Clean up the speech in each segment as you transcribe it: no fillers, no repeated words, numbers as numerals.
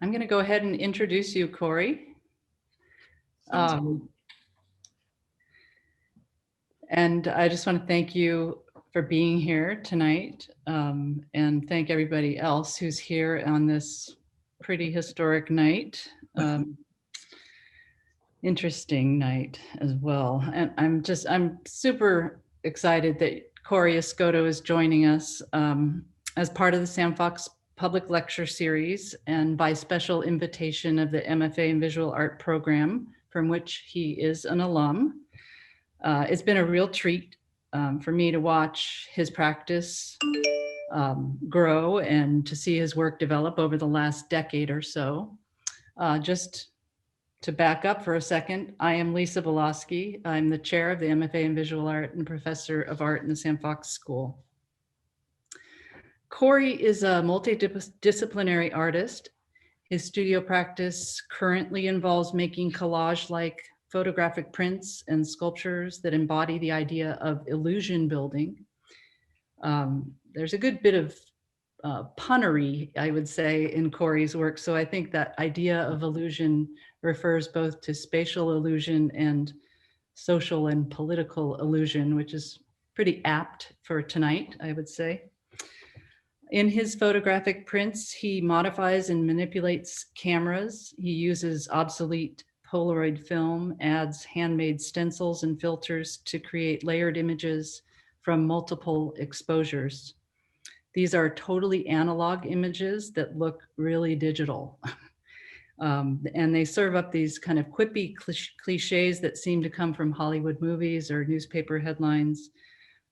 I'm going to go ahead and introduce you, Corey. And I just want to thank you for being here tonight, and thank everybody else who's here on this pretty historic night. Interesting night as well. And I'm super excited that Corey Escoto is joining us as part of the Sam Fox Public Lecture Series and by special invitation of the MFA in Visual Art program, from which he is an alum. It's been a real treat for me to watch his practice grow and to see his work develop over the last decade or so. Just to back up for a second, I am Lisa Belosky. I'm the chair of the MFA in Visual Art and professor of art in the Sam Fox School. Corey is a multidisciplinary artist. His studio practice currently involves making collage-like photographic prints and sculptures that embody the idea of illusion building. There's a good bit of punnery, I would say, in Corey's work. So I think that idea of illusion refers both to spatial illusion and social and political illusion, which is pretty apt for tonight, I would say. In his photographic prints, he modifies and manipulates cameras. He uses obsolete Polaroid film, adds handmade stencils and filters to create layered images from multiple exposures. These are totally analog images that look really digital. And they serve up these kind of quippy cliches that seem to come from Hollywood movies or newspaper headlines.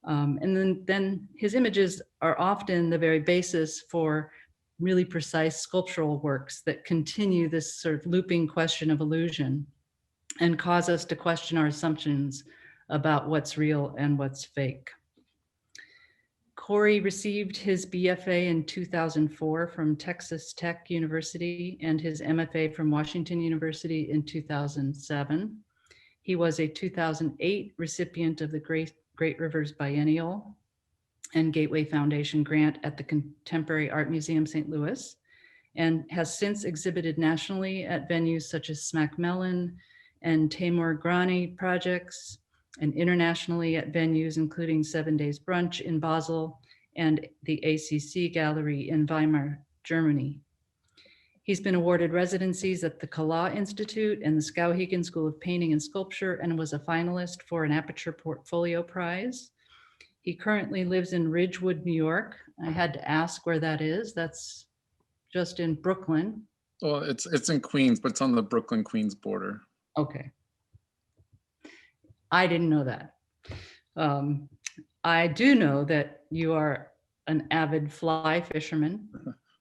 And then his images are often the very basis for really precise sculptural works that continue this sort of looping question of illusion and cause us to question our assumptions about what's real and what's fake. Corey received his BFA in 2004 from Texas Tech University and his MFA from Washington University in 2007. He was a 2008 recipient of the Great Rivers Biennial and Gateway Foundation grant at the Contemporary Art Museum, St. Louis, and has since exhibited nationally at venues such as Smack Mellon and Tamor Grani projects, and internationally at venues including 7 Days Brunch in Basel and the ACC Gallery in Weimar, Germany. He's been awarded residencies at the Kala Institute and the Skowhegan School of Painting and Sculpture and was a finalist for an Aperture Portfolio Prize. He currently lives in Ridgewood, New York. I had to ask where that is. That's just in Brooklyn. Well, it's in Queens, but it's on the Brooklyn-Queens border. Okay. I didn't know that. I do know that you are an avid fly fisherman.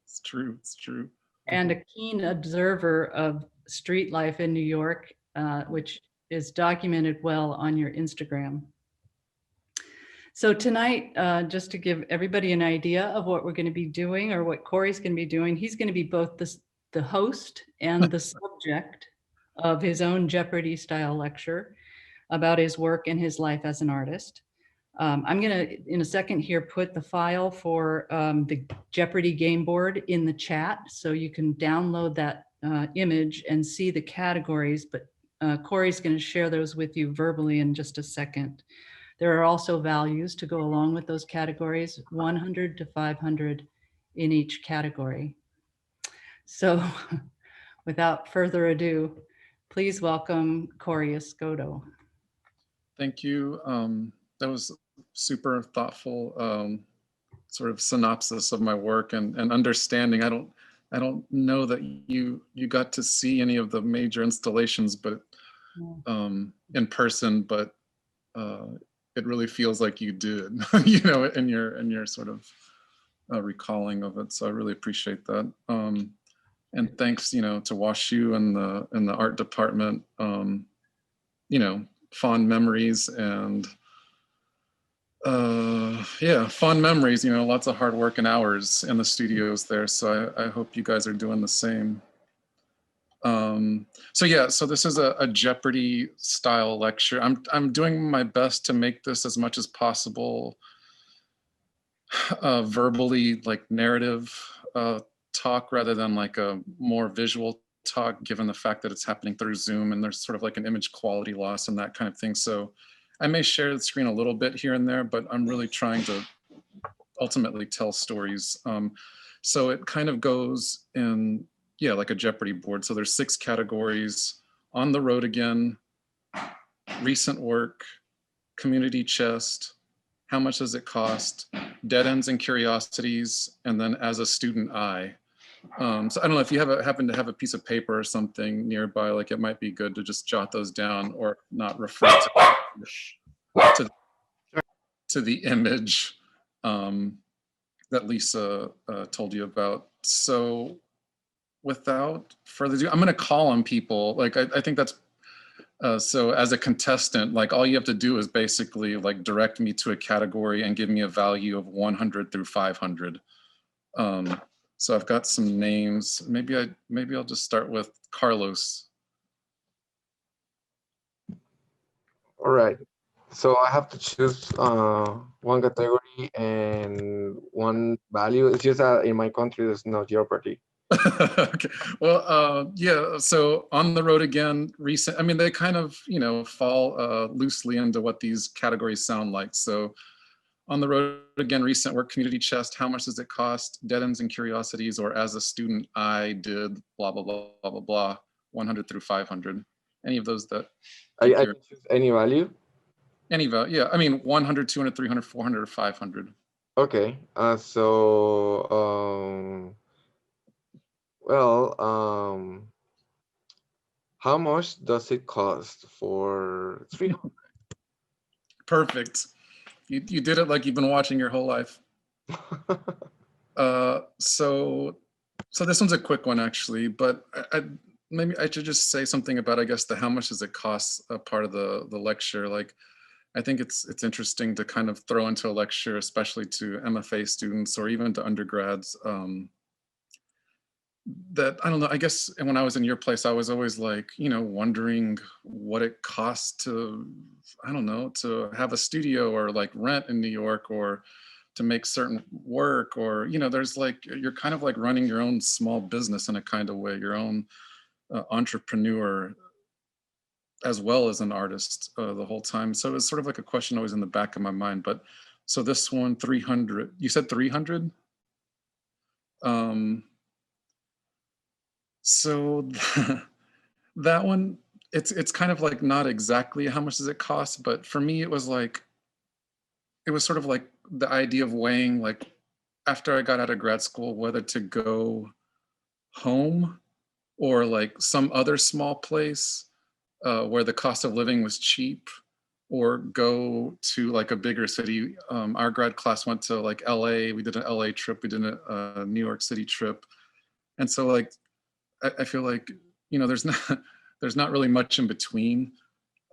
It's true, it's true. And a keen observer of street life in New York, which is documented well on your Instagram. So tonight, just to give everybody an idea of what we're going to be doing or what Corey's going to be doing, he's going to be both the host and the subject of his own Jeopardy style lecture about his work and his life as an artist. I'm going to, in a second here, put the file for the Jeopardy game board in the chat so you can download that image and see the categories, but Corey's going to share those with you verbally in just a second. There are also values to go along with those categories, 100 to 500 in each category. So without further ado, please welcome Corey Escoto. Thank you. That was super thoughtful sort of synopsis of my work and understanding. I don't know that you got to see any of the major installations, but in person, but it really feels like you did, you know, in your sort of recalling of it. So I really appreciate that. And thanks, you know, to WashU and the art department. You know, fond memories and yeah, fond memories, you know, lots of hard work and hours in the studios there. So I hope you guys are doing the same. So yeah, so this is a Jeopardy style lecture. I'm doing my best to make this as much as possible verbally, like narrative talk rather than like a more visual talk, given the fact that it's happening through Zoom and there's sort of like an image quality loss and that kind of thing. So I may share the screen a little bit here and there, but I'm really trying to ultimately tell stories. So it kind of goes in, yeah, like a Jeopardy board. So there's 6 categories: on the road again, recent work, community chest, how much does it cost, dead ends and curiosities, and then as a student I. So I don't know if you happen to have a piece of paper or something nearby, like it might be good to just jot those down or not refer to, to the image that Lisa told you about. So without further ado, I'm going to call on people. Like I think that's so as a contestant, like all you have to do is basically like direct me to a category and give me a value of 100 through 500. So I've got some names. Maybe I'll just start with Carlos. All right. So I have to choose one category and one value. It's just that in my country there's no Jeopardy. Okay. Well, yeah. So on the road again, recent. I mean, they kind of fall loosely into what these categories sound like. So on the road again, recent work, community chest, how much does it cost, dead ends and curiosities, or as a student I did blah blah blah blah blah blah, 100 through 500. Any of those that I can choose any value. any value? Yeah, I mean 100, 200, 300, 400, or 500. Okay. Well, how much does it cost for 300? Perfect. You did it like you've been watching your whole life. So this one's a quick one actually, but maybe I should just say something about, I guess, the how much does it cost part of the lecture. Like, I think it's interesting to kind of throw into a lecture, especially to MFA students or even to undergrads, that, I don't know, I guess when I was in your place, I was always like, wondering what it costs to, I don't know, to have a studio or like rent in New York or to make certain work, or, there's like, you're kind of like running your own small business in a kind of way, your own entrepreneur as well as an artist the whole time. So it was sort of like a question always in the back of my mind. But so this one, 300, you said 300? So that one, it's kind of like not exactly how much does it cost, but for me it was sort of like the idea of weighing, like, after I got out of grad school, whether to go home or like some other small place where the cost of living was cheap, or go to like a bigger city. Our grad class went to like LA. We did an LA trip. We did a New York City trip. And so like, I feel like, there's not really much in between.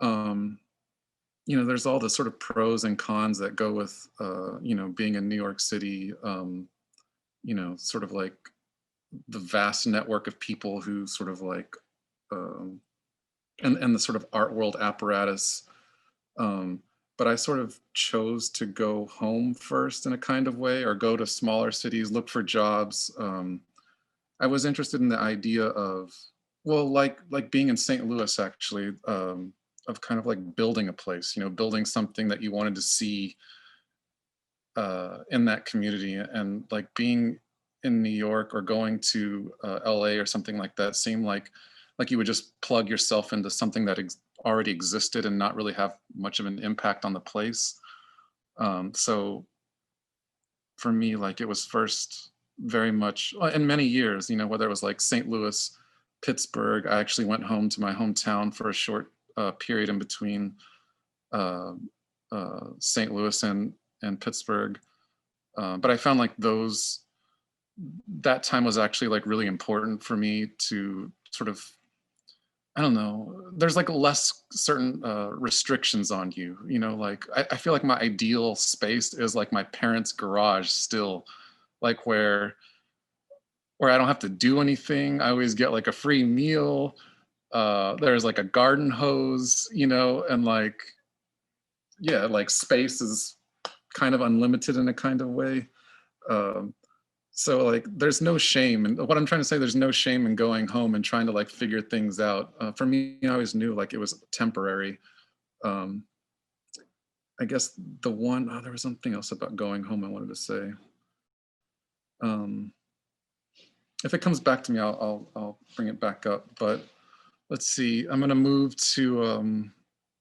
There's all the sort of pros and cons that go with, being in New York City, sort of like the vast network of people who sort of like, and the sort of art world apparatus. But I sort of chose to go home first in a kind of way, or go to smaller cities, look for jobs. I was interested in the idea of, well, like being in St. Louis actually, of kind of like building a place, building something that you wanted to see in that community, and like being in New York or going to LA or something like that seemed like you would just plug yourself into something that already existed and not really have much of an impact on the place. So for me, like, it was first very much in many years, whether it was like St. Louis, Pittsburgh. I actually went home to my hometown for a short period in between St. Louis and Pittsburgh. But I found like that time was actually like really important for me to sort of, I don't know, there's like less certain restrictions on you, like I feel like my ideal space is like my parents' garage still, like where I don't have to do anything. I always get like a free meal. There's like a garden hose, and like, yeah, like space is kind of unlimited in a kind of way. So like, there's no shame. And what I'm trying to say, there's no shame in going home and trying to like figure things out. For me, I always knew like it was temporary. I guess there was something else about going home I wanted to say. If it comes back to me, I'll bring it back up. But let's see, I'm gonna move to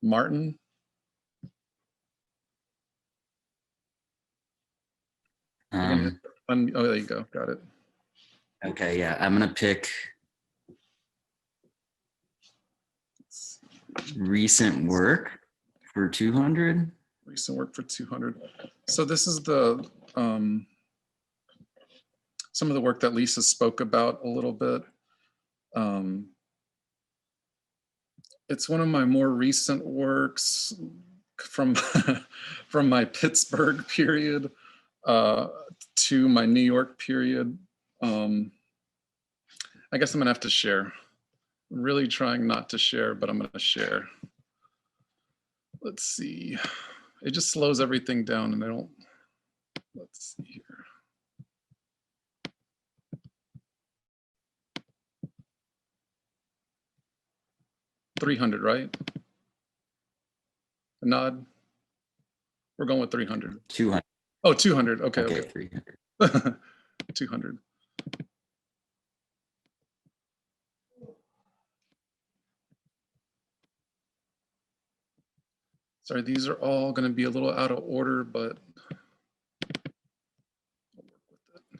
Martin. Oh, there you go, got it. Okay, yeah, I'm gonna pick recent work for 200. Recent work for 200. So this is some of the work that Lisa spoke about a little bit. It's one of my more recent works from from my Pittsburgh period to my New York period. I guess I'm gonna have to share. I'm really trying not to share, but I'm gonna share. Let's see. It just slows everything down and I don't, let's see here. $300, right? A nod. We're going with 300. 200. Oh, 200. Okay, okay. 300. 200. Sorry, these are all going to be a little out of order, but I'll work with it.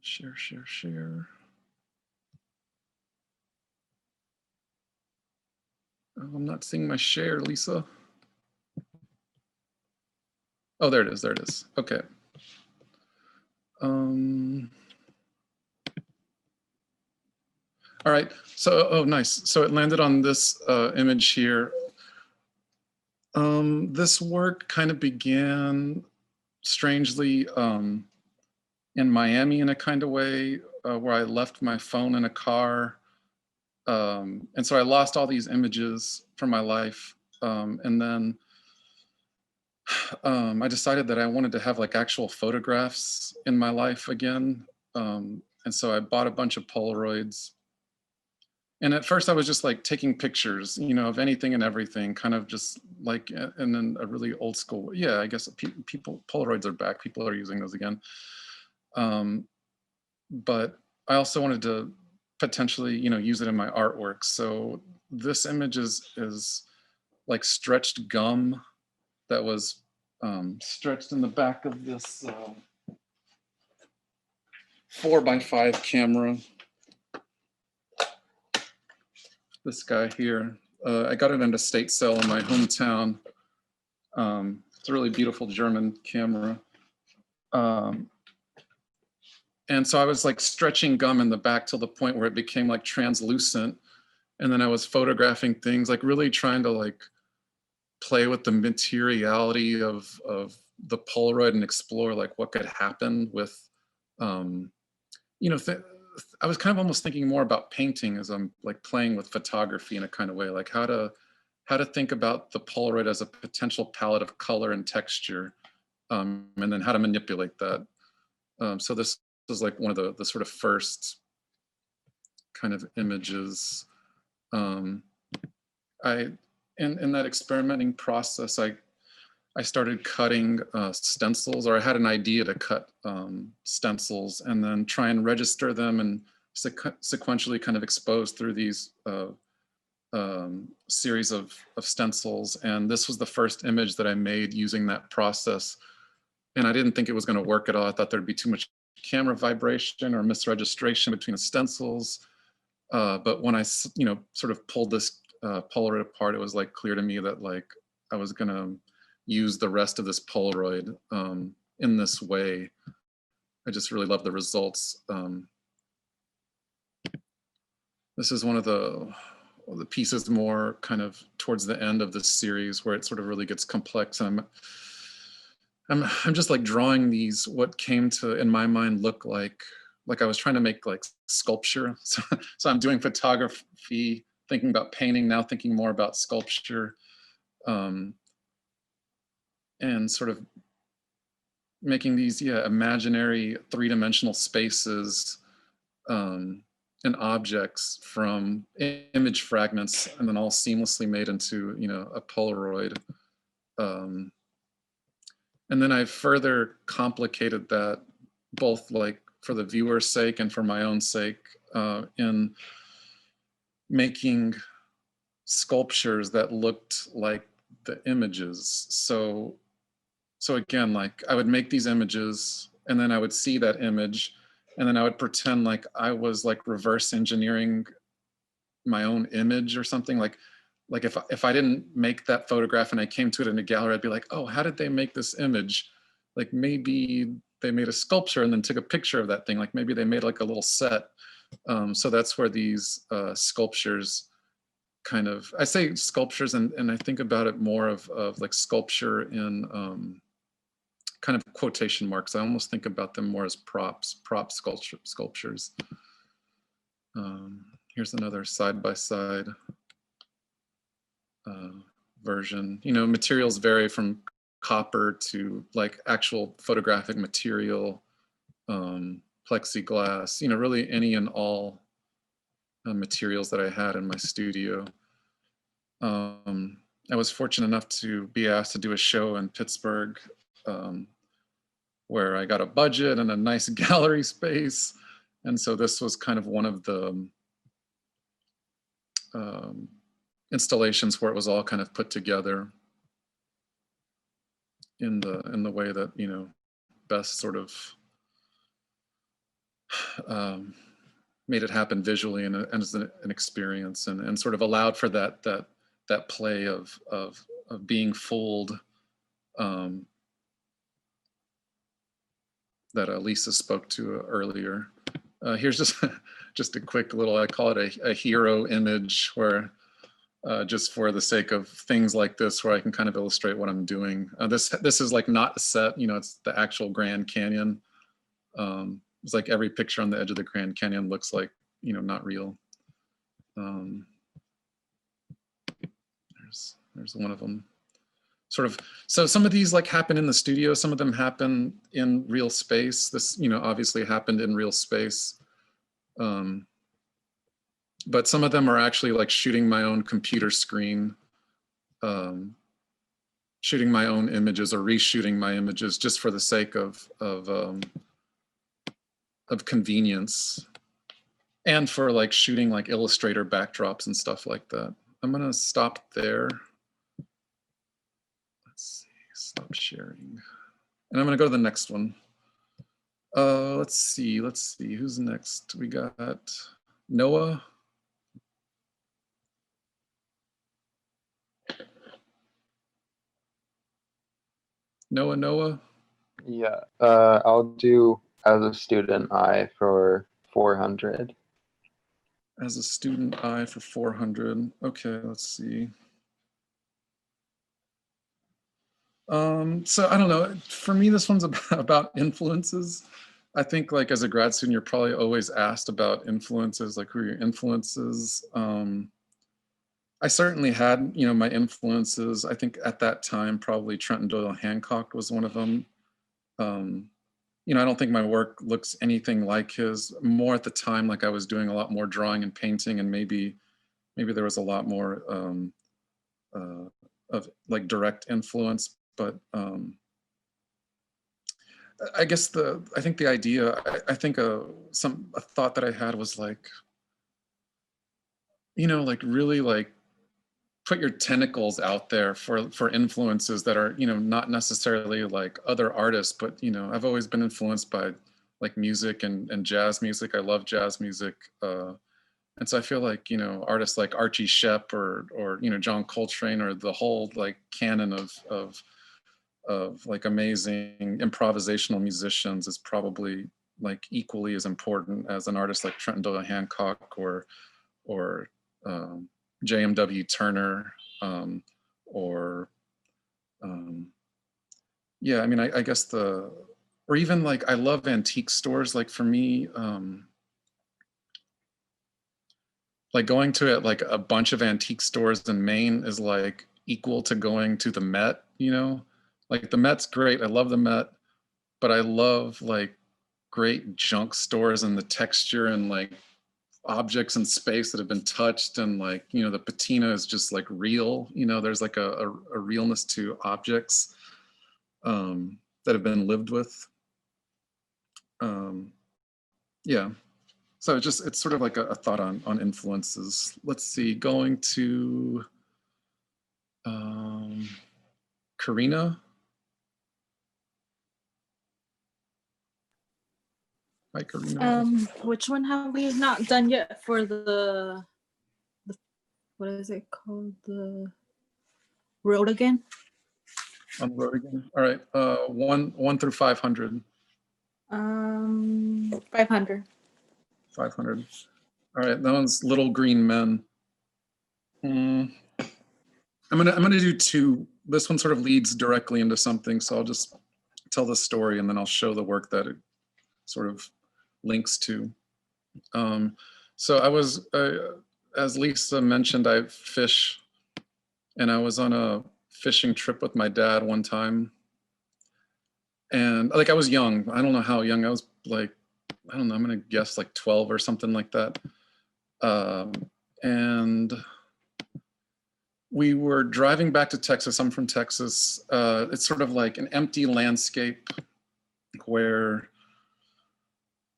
Share, share, share. Oh, I'm not seeing my share, Lisa. Oh, there it is. There it is. Okay. All right. So, oh, nice. So it landed on this image here. This work kind of began strangely in Miami in a kind of way where I left my phone in a car. And so I lost all these images from my life. And then I decided that I wanted to have like actual photographs in my life again. And so I bought a bunch of Polaroids. And at first I was just like taking pictures, you know, of anything and everything, kind of just like, and then a really old school, yeah, I guess people, Polaroids are back, people are using those again. But I also wanted to potentially, you know, use it in my artwork. So this image is like stretched gum that was stretched in the back of this 4x5 camera. This guy here, I got it at an estate sale in my hometown. It's a really beautiful German camera. And so I was like stretching gum in the back till the point where it became like translucent. And then I was photographing things, like really trying to like play with the materiality of the Polaroid and explore like what could happen with, you know, I was kind of almost thinking more about painting as I'm like playing with photography in a kind of way, like how to think about the Polaroid as a potential palette of color and texture, and then how to manipulate that. So this was like one of the sort of first kind of images. In that experimenting process, I started cutting stencils, or I had an idea to cut stencils and then try and register them and sequentially kind of expose through these series of stencils. And this was the first image that I made using that process. And I didn't think it was going to work at all. I thought there'd be too much camera vibration or misregistration between the stencils. But when I, you know, sort of pulled this Polaroid apart, it was like clear to me that like I was going to use the rest of this Polaroid in this way. I just really love the results. This is one of the pieces more kind of towards the end of this series where it sort of really gets complex. And I'm just like drawing these, what came to, in my mind, look like I was trying to make like sculpture. So I'm doing photography, thinking about painting, now thinking more about sculpture. And sort of making these, imaginary three-dimensional spaces and objects from image fragments, and then all seamlessly made into, a Polaroid. And then I further complicated that, both like for the viewer's sake and for my own sake, in making sculptures that looked like the images. So again, like I would make these images, and then I would see that image, and then I would pretend like I was like reverse engineering my own image or something. Like if I didn't make that photograph and I came to it in a gallery, I'd be like, oh, how did they make this image? Like maybe they made a sculpture and then took a picture of that thing. Like maybe they made like a little set. So that's where these sculptures kind of, I say sculptures, and I think about it more of like sculpture in kind of quotation marks. I almost think about them more as prop sculptures. Here's another side-by-side version. Materials vary from copper to like actual photographic material, plexiglass, really any and all materials that I had in my studio. I was fortunate enough to be asked to do a show in Pittsburgh, where I got a budget and a nice gallery space. And so this was kind of one of the installations where it was all kind of put together in the way that, best sort of made it happen visually and as an experience, and sort of allowed for that play of being fooled, that Lisa spoke to earlier. Here's just a quick little, I call it a hero image, where just for the sake of things like this, where I can kind of illustrate what I'm doing. This is like not a set, it's the actual Grand Canyon. It's like every picture on the edge of the Grand Canyon looks like, not real. There's one of them. Sort of, so some of these like happen in the studio, some of them happen in real space. This, obviously happened in real space. But some of them are actually like shooting my own computer screen, shooting my own images or reshooting my images just for the sake of convenience, and for like shooting like Illustrator backdrops and stuff like that. I'm gonna stop there. Let's see, stop sharing. And I'm gonna go to the next one. Let's see, who's next? We got Noah. Noah. Yeah, I'll do as a student I for 400. As a student I for 400. Okay, let's see. So I don't know. For me, this one's about influences. I think like as a grad student, you're probably always asked about influences, like who are your influences? I certainly had, my influences. I think at that time, probably Trenton Doyle Hancock was one of them. I don't think my work looks anything like his. More at the time, like I was doing a lot more drawing and painting, and maybe there was a lot more of like direct influence. But I guess I think the idea, I think a thought that I had was like, like really like put your tentacles out there for influences that are, not necessarily like other artists, but, I've always been influenced by like music and jazz music. I love jazz music. And so I feel like, artists like Archie Shepp or John Coltrane, or the whole like canon of like amazing improvisational musicians is probably like equally as important as an artist like Trenton Doyle Hancock or JMW Turner, yeah, I mean, I guess or even like, I love antique stores. Like for me, like going to like a bunch of antique stores in Maine is like equal to going to the Met, like the Met's great. I love the Met. but I love like great junk stores and the texture and like objects in space that have been touched, and like, you know, the patina is just like real, you know, there's like a realness to objects that have been lived with. Yeah, so it's sort of like a thought on influences. Let's see, going to Karina. Hi, Karina. Which one have we not done yet for the what is it called? The road again? On the road again. All right, 1 through 500. 500. 500. All right, that one's Little Green Men. I'm gonna do two. This one sort of leads directly into something, so I'll just tell the story and then I'll show the work that it sort of links to. So I was, as Lisa mentioned, I fish, and I was on a fishing trip with my dad one time. And like, I was young. I don't know how young. I was like, I don't know, I'm gonna guess like 12 or something like that. And we were driving back to Texas. I'm from Texas. It's sort of like an empty landscape where,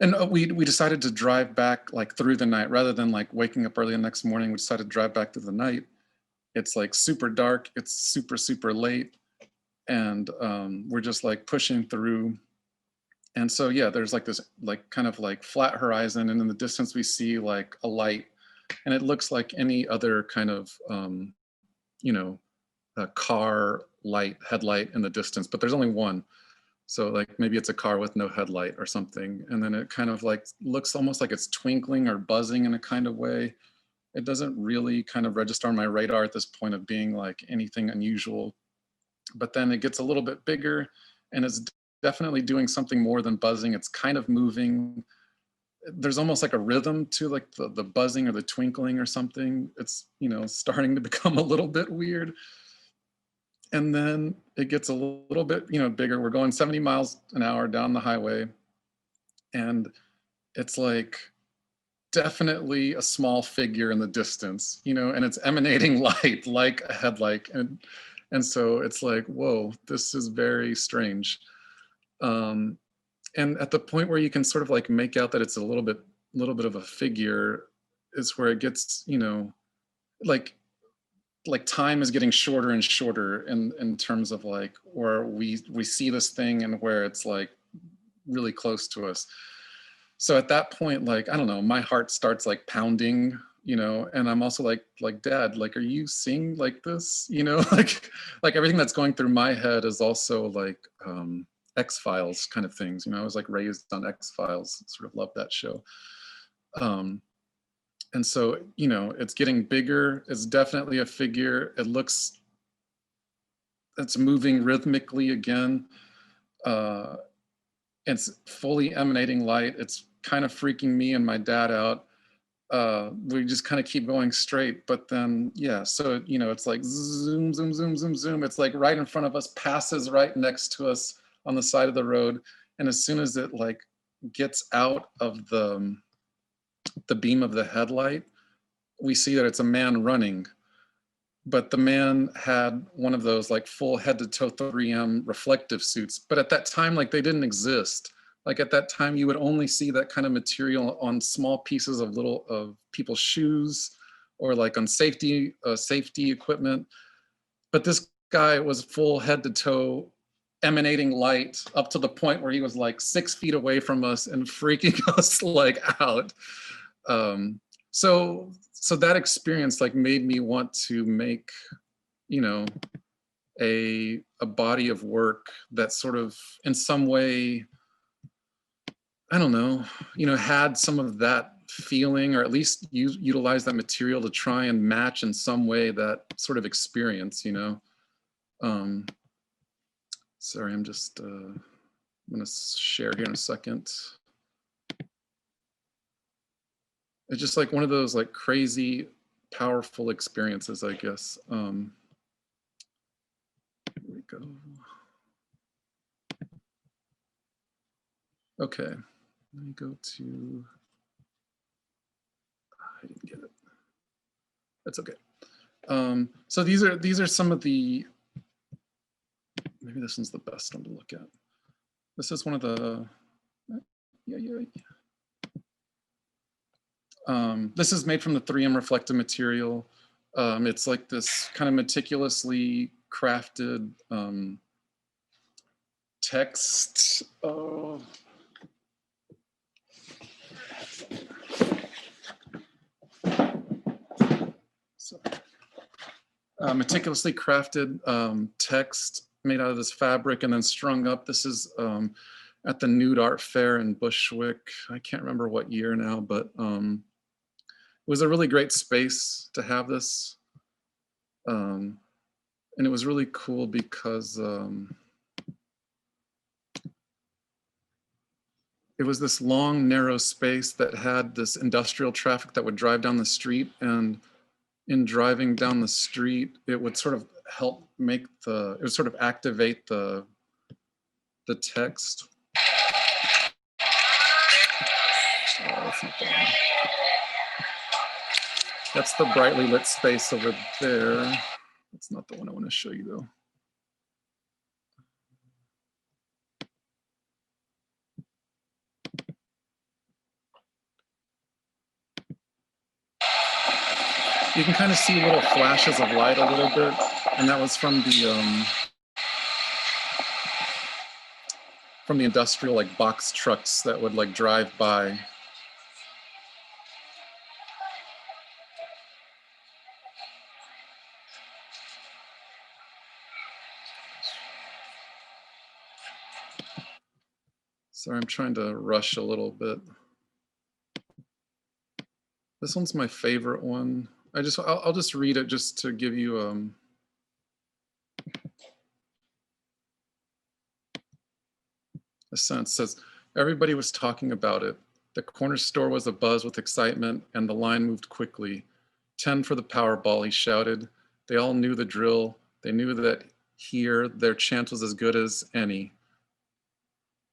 and we decided to drive back like through the night rather than like waking up early the next morning. We decided to drive back through the night. It's like super dark. It's super, super late. And we're just like pushing through. And so, yeah, there's like this like kind of like flat horizon. And in the distance, we see like a light, and it looks like any other kind of, you know, a car light, headlight in the distance, but there's only one. So like maybe it's a car with no headlight or something. And then it kind of like looks almost like it's twinkling or buzzing in a kind of way. It doesn't really kind of register on my radar at this point of being like anything unusual. But then it gets a little bit bigger, and it's definitely doing something more than buzzing. It's kind of moving. There's almost like a rhythm to like the buzzing or the twinkling or something. It's, you know, starting to become a little bit weird. And then it gets a little bit, you know, bigger. We're going 70 miles an hour down the highway, and it's like definitely a small figure in the distance, you know, and it's emanating light like a headlight. And so it's like, whoa, this is very strange. And at the point where you can sort of like make out that it's a little bit of a figure is where it gets, you know, like time is getting shorter and shorter in terms of like where we see this thing and where it's like really close to us. So at that point, like, I don't know, my heart starts like pounding, you know, and I'm also like Dad, like, are you seeing like this, you know, like everything that's going through my head is also like X-Files kind of things, you know. I was like raised on X-Files, sort of loved that show. And so, you know, it's getting bigger. It's definitely a figure. It's moving rhythmically again. It's fully emanating light. It's kind of freaking me and my dad out. We just kind of keep going straight, but then, yeah, so, you know, it's like zoom, zoom, zoom, zoom, zoom. It's like right in front of us, passes right next to us on the side of the road. And as soon as it like gets out of the beam of the headlight, we see that it's a man running, but the man had one of those like full head to toe 3M reflective suits. But at that time, like they didn't exist. Like at that time, you would only see that kind of material on small pieces of people's shoes, or like on safety equipment. But this guy was full head to toe, emanating light up to the point where he was like 6 feet away from us and freaking us like out. So that experience like made me want to make, you know, a body of work that sort of in some way, I don't know, you know, had some of that feeling, or at least utilize that material to try and match in some way that sort of experience, you know. Sorry, I'm just I'm gonna share here in a second. It's just like one of those like crazy, powerful experiences, I guess. Here we go. Okay, let me go to, I didn't get it. That's okay. So these are some of the, maybe this one's the best one to look at. This is one of the, this is made from the 3M reflective material. It's like this kind of meticulously crafted text. Meticulously crafted text made out of this fabric and then strung up. This is at the Nude Art Fair in Bushwick. I can't remember what year now, but it was a really great space to have this. And it was really cool because it was this long, narrow space that had this industrial traffic that would drive down the street. And in driving down the street, it would sort of help make it would sort of activate the text. That's not the one. That's the brightly lit space over there. That's not the one I want to show you though. You can kind of see little flashes of light a little bit, and that was from the industrial like box trucks that would like drive by. Sorry, I'm trying to rush a little bit. This one's my favorite one. I'll just read it just to give you a sense. It says, everybody was talking about it. The corner store was abuzz with excitement and the line moved quickly. 10 for the Powerball, he shouted. They all knew the drill. They knew that here their chance was as good as any.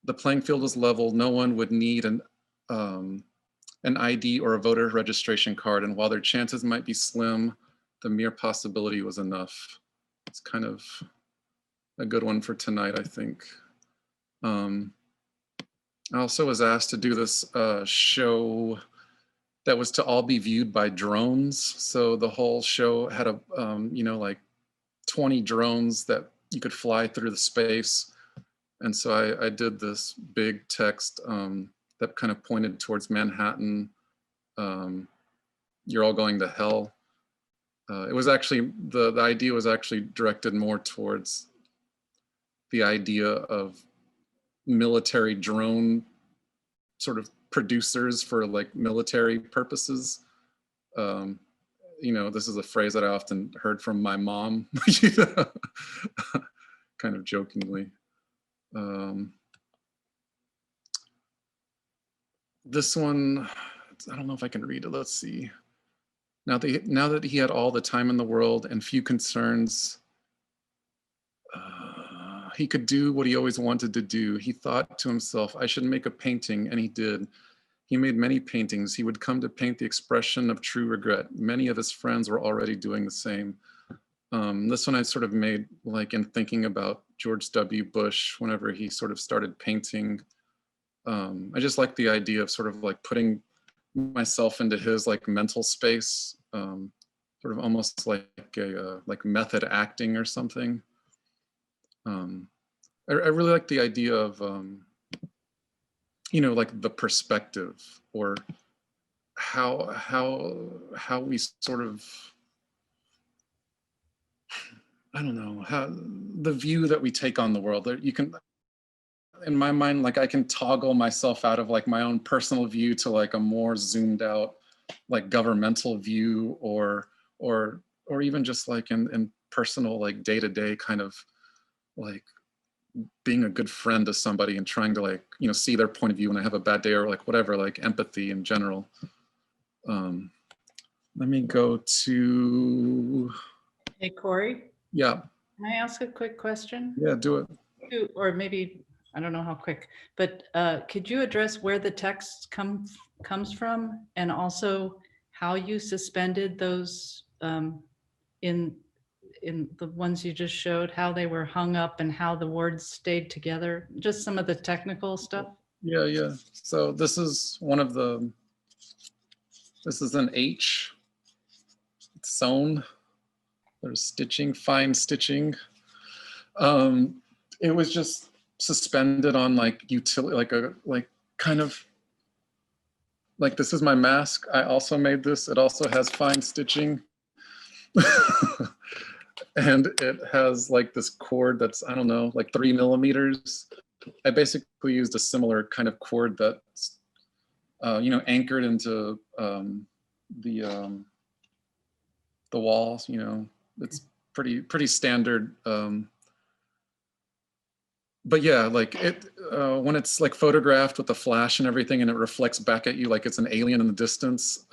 The playing field was level. No one would need an ID or a voter registration card. And while their chances might be slim, the mere possibility was enough. It's kind of a good one for tonight, I think. I also was asked to do this show that was to all be viewed by drones. So the whole show had a, like 20 drones that you could fly through the space. And so I did this big text that kind of pointed towards Manhattan. You're all going to hell. It was actually, the idea was actually directed more towards the idea of military drone sort of producers for like military purposes. This is a phrase that I often heard from my mom, kind of jokingly. This one, I don't know if I can read it. Let's see. Now that he had all the time in the world and few concerns, he could do what he always wanted to do. He thought to himself, I should make a painting, and he did. He made many paintings. He would come to paint the expression of true regret. Many of his friends were already doing the same. This one I sort of made like in thinking about George W. Bush whenever he sort of started painting. I just like the idea of sort of like putting myself into his like mental space, sort of almost like a like method acting or something. I really like the idea of, like the perspective or how we sort of, I don't know, how the view that we take on the world. You can, in my mind, like I can toggle myself out of like my own personal view to like a more zoomed out, like governmental view or even just like in personal, like day-to-day kind of like being a good friend to somebody and trying to like, see their point of view when I have a bad day or like whatever, like empathy in general. Let me go to. Hey, Corey. Yeah. Can I ask a quick question? Yeah, do it. Or maybe I don't know how quick, but could you address where the text comes from, and also how you suspended those in the ones you just showed, how they were hung up and how the words stayed together? Just some of the technical stuff. Yeah, yeah. So this is this is an H. It's sewn. There's stitching, fine stitching. It was just suspended on like utility, like kind of like, this is my mask. I also made this. It also has fine stitching. And it has like this cord that's, I don't know, like 3 millimeters. I basically used a similar kind of cord that's, anchored into the walls. It's pretty standard. But yeah, like it when it's like photographed with the flash and everything, and it reflects back at you like it's an alien in the distance.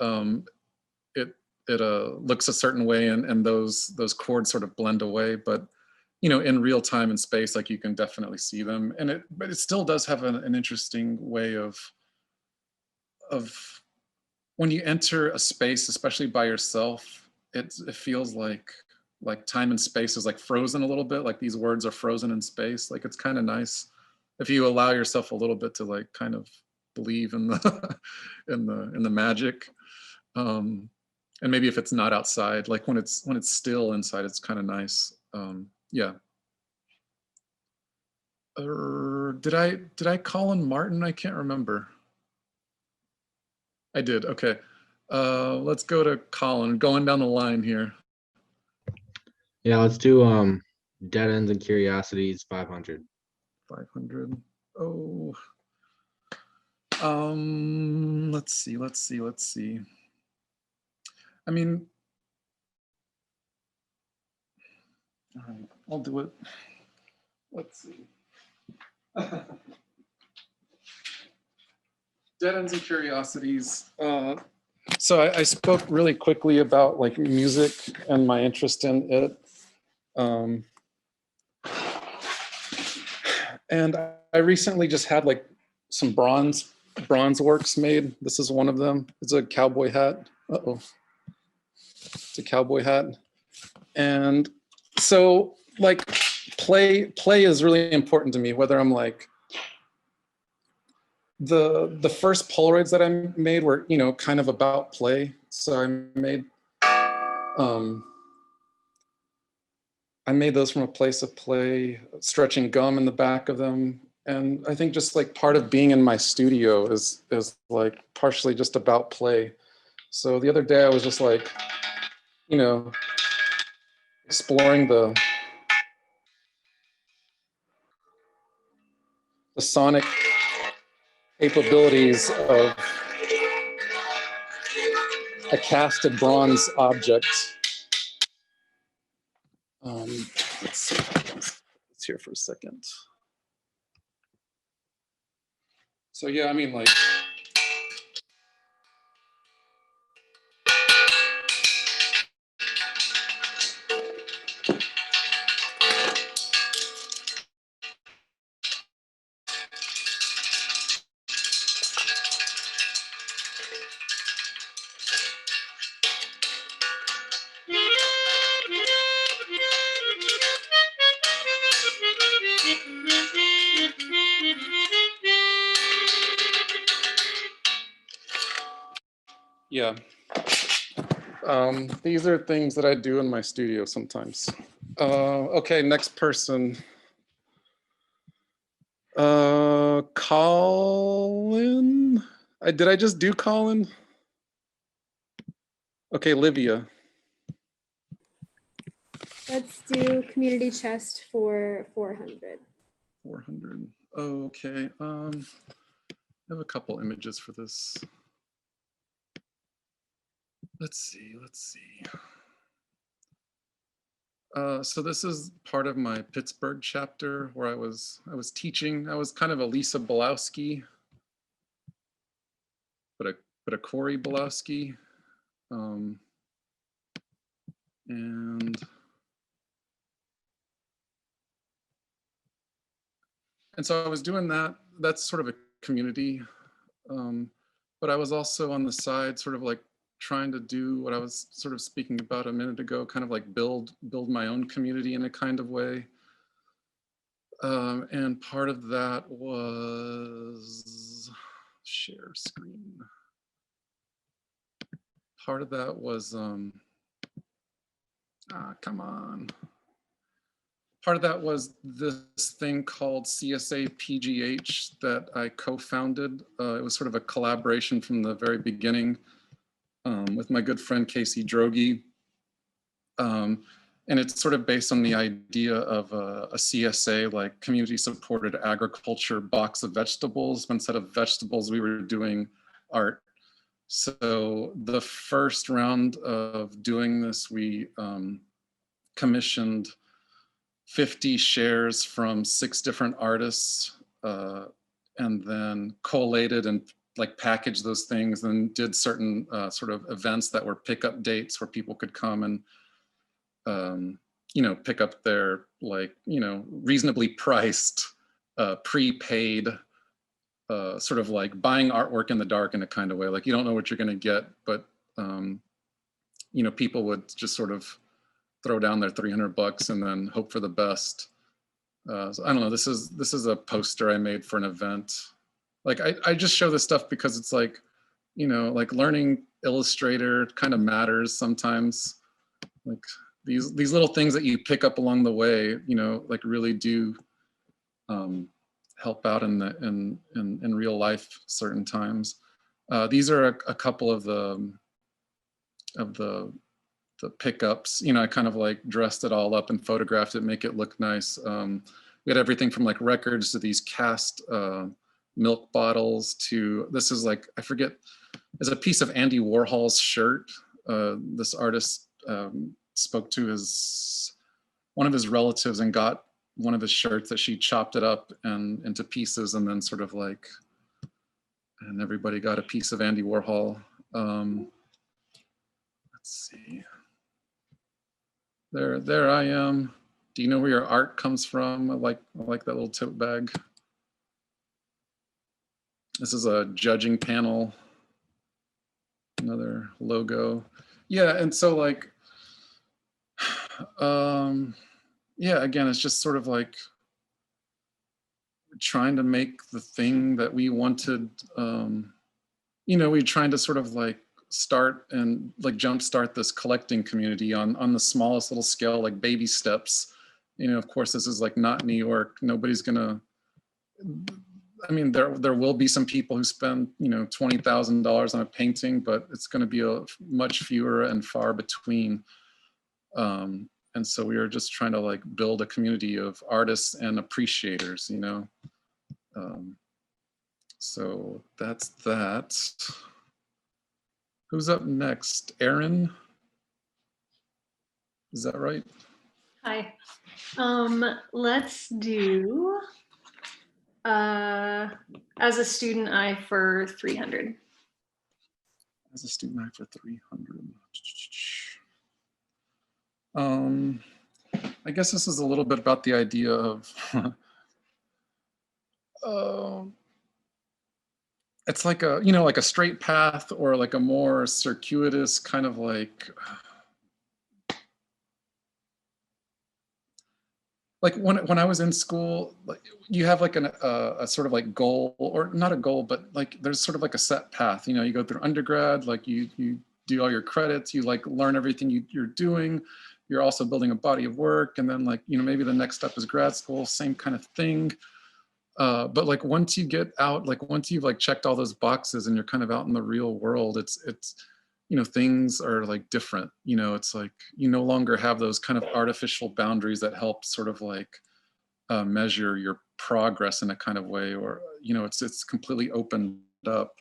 It looks a certain way, and those chords sort of blend away. But in real time and space, like you can definitely see them, but it still does have an interesting way of when you enter a space, especially by yourself, it feels like time and space is like frozen a little bit, like these words are frozen in space. Like it's kind of nice if you allow yourself a little bit to like kind of believe in the in the magic. And maybe if it's not outside, like when it's still inside, it's kind of nice. Yeah. Did I call in Martin? I can't remember. I did. Okay. Let's go to Colin, going down the line here. Yeah, let's do Dead Ends and Curiosities 500. 500. Oh. Let's see. I mean, all right, I'll do it. Let's see. Dead Ends and Curiosities. So I spoke really quickly about like music and my interest in it. And I recently just had like some bronze works made. This is one of them. It's a cowboy hat. Uh-oh. It's a cowboy hat. And so like play is really important to me, whether I'm like, the first Polaroids that I made were, kind of about play. So I made those from a place of play, stretching gum in the back of them. And I think just like part of being in my studio is like partially just about play. So the other day I was just like, exploring the sonic capabilities of a casted bronze object. Let's see. Let's here for a second. So yeah, I mean like. Yeah. These are things that I do in my studio sometimes. Okay, next person. Colin. Did I just do Colin? Okay, Livia. Let's do community chest for 400. 400. Okay. I have a couple images for this. Let's see. So this is part of my Pittsburgh chapter where I was teaching. I was kind of a Lisa Bolowski, but a Corey Bolowski. And And so I was doing that. That's sort of a community. But I was also on the side sort of like trying to do what I was sort of speaking about a minute ago, kind of like build my own community in a kind of way. And part of that was share screen. Part of that was, come on. Part of that was this thing called CSA PGH that I co-founded. It was sort of a collaboration from the very beginning with my good friend Casey Droege. And it's sort of based on the idea of a CSA, like community supported agriculture box of vegetables. But instead of vegetables, we were doing art. So the first round of doing this, we commissioned 50 shares from 6 different artists, and then collated and like packaged those things and did certain sort of events that were pickup dates where people could come and you know, pick up their like, you know, reasonably priced, prepaid, sort of like buying artwork in the dark in a kind of way. Like you don't know what you're going to get, but you know, people would just sort of throw down their $300 and then hope for the best. So I don't know. This is a poster I made for an event. Like I just show this stuff because it's like, you know, like learning Illustrator kind of matters sometimes. Like these little things that you pick up along the way, you know, like really do help out in real life certain times. These are a couple of the pickups. You know, I kind of like dressed it all up and photographed it, make it look nice. We had everything from like records to these cast milk bottles to, this is like, I forget, it's a piece of Andy Warhol's shirt. This artist spoke to one of his relatives and got one of his shirts that she chopped it up and into pieces and then sort of like, and everybody got a piece of Andy Warhol. Let's see. There I am. Do you know where your art comes from? I like that little tote bag. This is a judging panel. Another logo. Yeah, and so like, yeah, again, it's just sort of like trying to make the thing that we wanted, you know, we're trying to sort of like start and like jumpstart this collecting community on the smallest little scale, like baby steps. You know, of course, this is like not New York. Nobody's gonna, I mean, there will be some people who spend, you know, $20,000 on a painting, but it's gonna be a much fewer and far between. And so we are just trying to like build a community of artists and appreciators, you know. So that's that. Who's up next? Erin? Is that right? Hi. Let's do as a student eye for 300. As a student eye for 300. I guess this is a little bit about the idea of it's like a, you know, like a straight path or like a more circuitous kind of like when I was in school, like you have like a sort of like goal, or not a goal, but like there's sort of like a set path. You know, you go through undergrad, like you do all your credits, you like learn everything you're doing. You're also building a body of work, and then like, you know, maybe the next step is grad school, same kind of thing. But like once you get out, like once you've like checked all those boxes and you're kind of out in the real world, it's you know, things are like different. You know, it's like you no longer have those kind of artificial boundaries that help sort of like measure your progress in a kind of way, or, you know, it's completely opened up.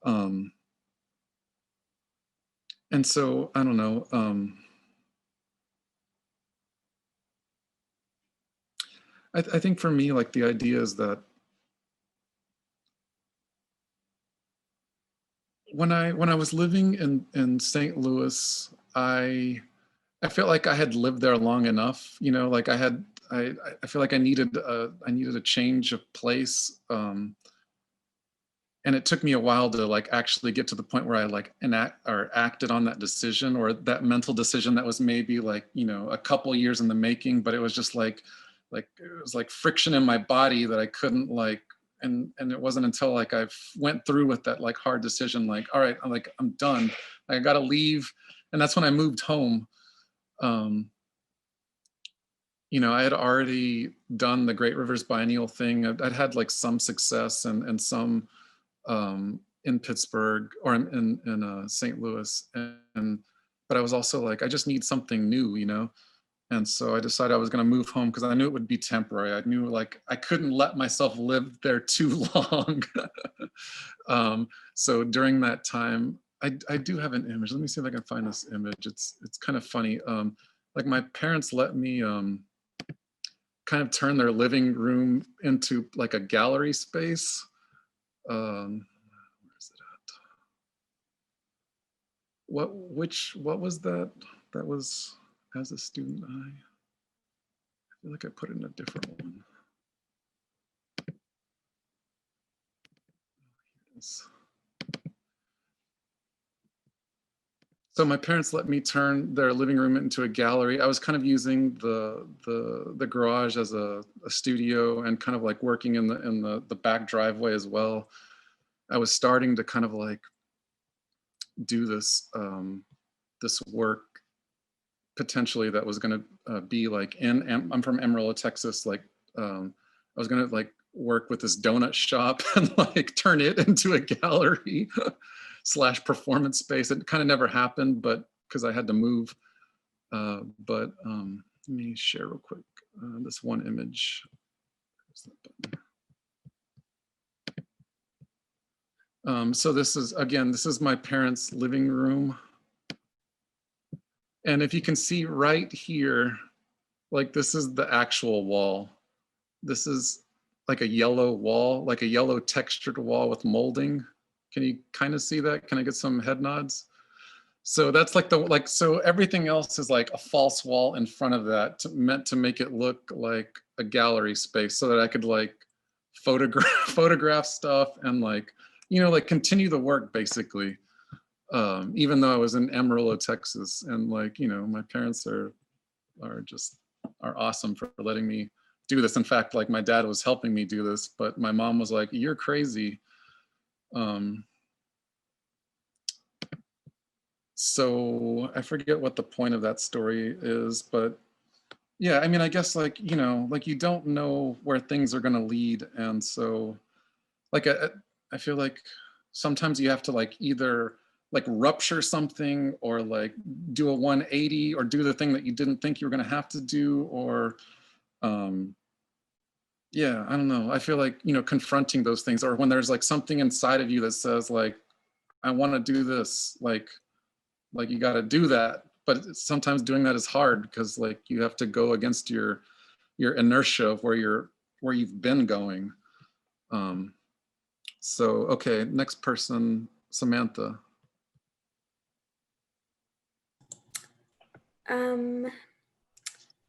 And so I don't know. I think for me, like the idea is that when I was living in St. Louis, I felt like I had lived there long enough, you know, like I I feel like I needed a change of place. And it took me a while to like actually get to the point where I like acted on that decision, or that mental decision that was maybe like, you know, a couple years in the making, but it was just like it was like friction in my body that I couldn't like, and it wasn't until like I went through with that like hard decision, like, all right, I'm done. I got to leave. And that's when I moved home. You know, I had already done the Great Rivers Biennial thing. I'd had like some success and some, in Pittsburgh or in St. Louis, but I was also like, I just need something new, you know. And so I decided I was going to move home because I knew it would be temporary. I knew like I couldn't let myself live there too long. So during that time, I do have an image. Let me see if I can find this image. It's kind of funny. Like my parents let me kind of turn their living room into like a gallery space. Where is it at? What was that? That was as a student. I feel like I put it in a different one. So my parents let me turn their living room into a gallery. I was kind of using the garage as a studio and kind of like working in the back driveway as well. I was starting to kind of like do this this work potentially that was going to be like I'm from Amarillo, Texas. Like I was going to like work with this donut shop and like turn it into a gallery / performance space. It kind of never happened, but because I had to move. But let me share real quick this one image. So this is my parents' living room. And if you can see right here, like this is the actual wall. This is like a yellow wall, like a yellow textured wall with molding. Can you kind of see that? Can I get some head nods? So that's like so everything else is like a false wall in front of that meant to make it look like a gallery space so that I could like photograph stuff and like, you know, like continue the work basically. Even though I was in Amarillo, Texas, and like, you know, my parents are awesome for letting me do this. In fact, like my dad was helping me do this, but my mom was like, "You're crazy." So I forget what the point of that story is, but yeah, I mean, I guess like, you know, like you don't know where things are going to lead, and so like I feel like sometimes you have to like either like rupture something or like do a 180 or do the thing that you didn't think you were going to have to do, or yeah, I don't know. I feel like, you know, confronting those things, or when there's like something inside of you that says like, I want to do this, like you got to do that. But sometimes doing that is hard because like you have to go against your inertia of where you've been going. So, okay, next person, Samantha.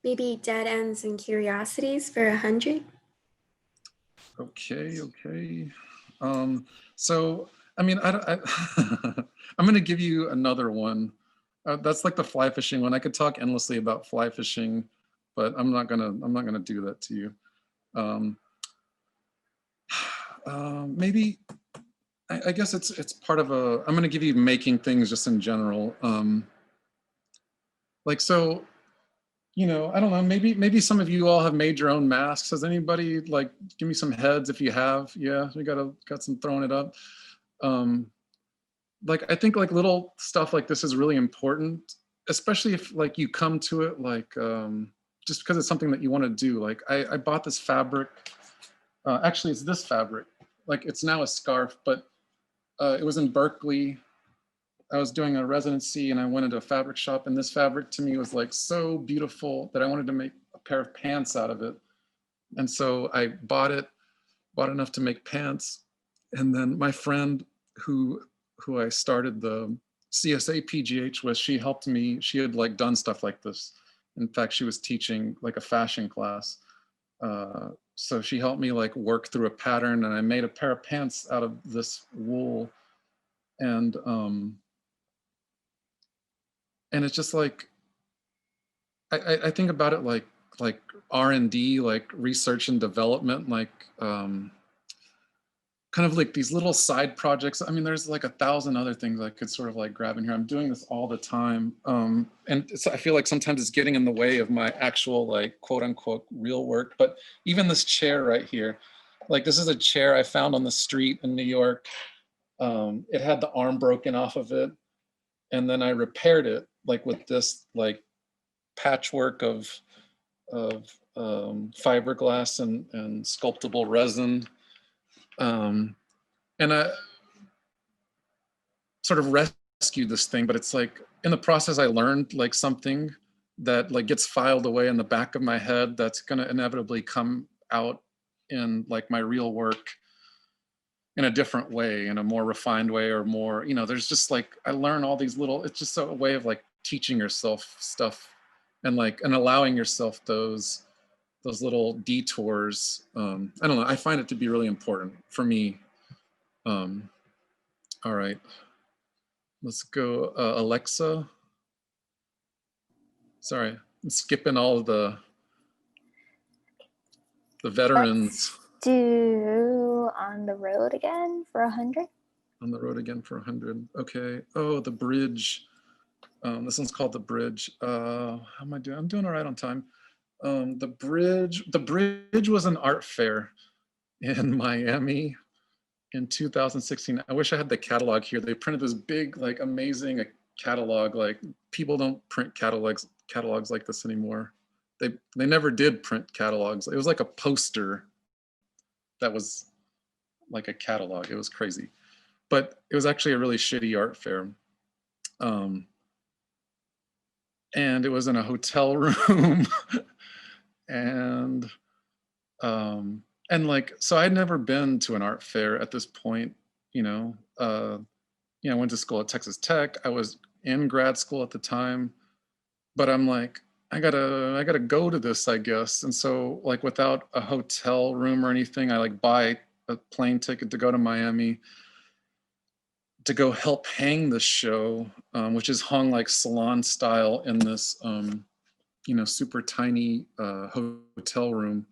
Maybe dead ends and curiosities for 100. Okay. So, I mean, I'm going to give you another one. That's like the fly fishing one. I could talk endlessly about fly fishing, but I'm not gonna do that to you. Maybe, I guess it's part of I'm going to give you making things just in general. Like, so, you know, I don't know, maybe some of you all have made your own masks. Has anybody, like, give me some heads if you have? Yeah, we got some throwing it up. Like, I think like little stuff like this is really important, especially if like you come to it like just because it's something that you want to do. Like I bought this fabric. Actually, it's this fabric. Like it's now a scarf, but it was in Berkeley. I was doing a residency and I went into a fabric shop, and this fabric to me was like so beautiful that I wanted to make a pair of pants out of it. And so I bought enough to make pants. And then my friend who I started the CSA PGH with, she helped me. She had like done stuff like this. In fact, she was teaching like a fashion class. So she helped me like work through a pattern, and I made a pair of pants out of this wool. And it's just like, I think about it like R&D, like research and development, like kind of like these little side projects. I mean, there's like 1,000 other things I could sort of like grab in here. I'm doing this all the time. And I feel like sometimes it's getting in the way of my actual like quote unquote real work. But even this chair right here, like this is a chair I found on the street in New York. It had the arm broken off of it. And then I repaired it like with this like patchwork of fiberglass and sculptable resin. And I sort of rescued this thing, but it's like in the process, I learned like something that like gets filed away in the back of my head that's going to inevitably come out in like my real work in a different way, in a more refined way, or more, you know, there's just like, I learn all these little, it's just a way of like teaching yourself stuff and like, and allowing yourself those little detours. I don't know, I find it to be really important for me. All right, let's go, Alexa. Sorry, I'm skipping all of the veterans. Let's do On the Road Again for 100. On the Road Again for 100. Okay. Oh, the bridge. This one's called The Bridge. How am I doing? I'm doing all right on time. The bridge was an art fair in Miami in 2016. I wish I had the catalog here. They printed this big, like amazing catalog. Like people don't print catalogs like this anymore. They never did print catalogs. It was like a poster that was like a catalog. It was crazy, but it was actually a really shitty art fair. And it was in a hotel room. And like, so I'd never been to an art fair at this point, you know. I went to school at Texas Tech. I was in grad school at the time, but I'm like, I gotta go to this, I guess. And so like without a hotel room or anything, I like buy a plane ticket to go to Miami to go help hang the show, which is hung like salon style in this, super tiny hotel room.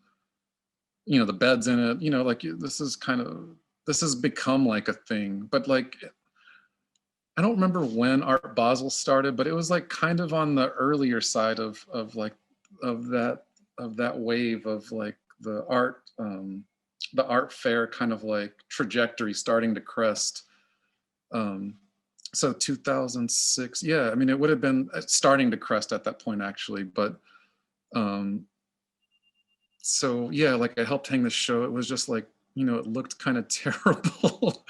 You know, the bed's in it, you know, like this has become like a thing. But like, I don't remember when Art Basel started, but it was like kind of on the earlier side of that wave of like the art fair kind of like trajectory starting to crest. So 2006, yeah, I mean, it would have been starting to crest at that point actually, but so yeah, like I helped hang the show. It was just like, you know, it looked kind of terrible.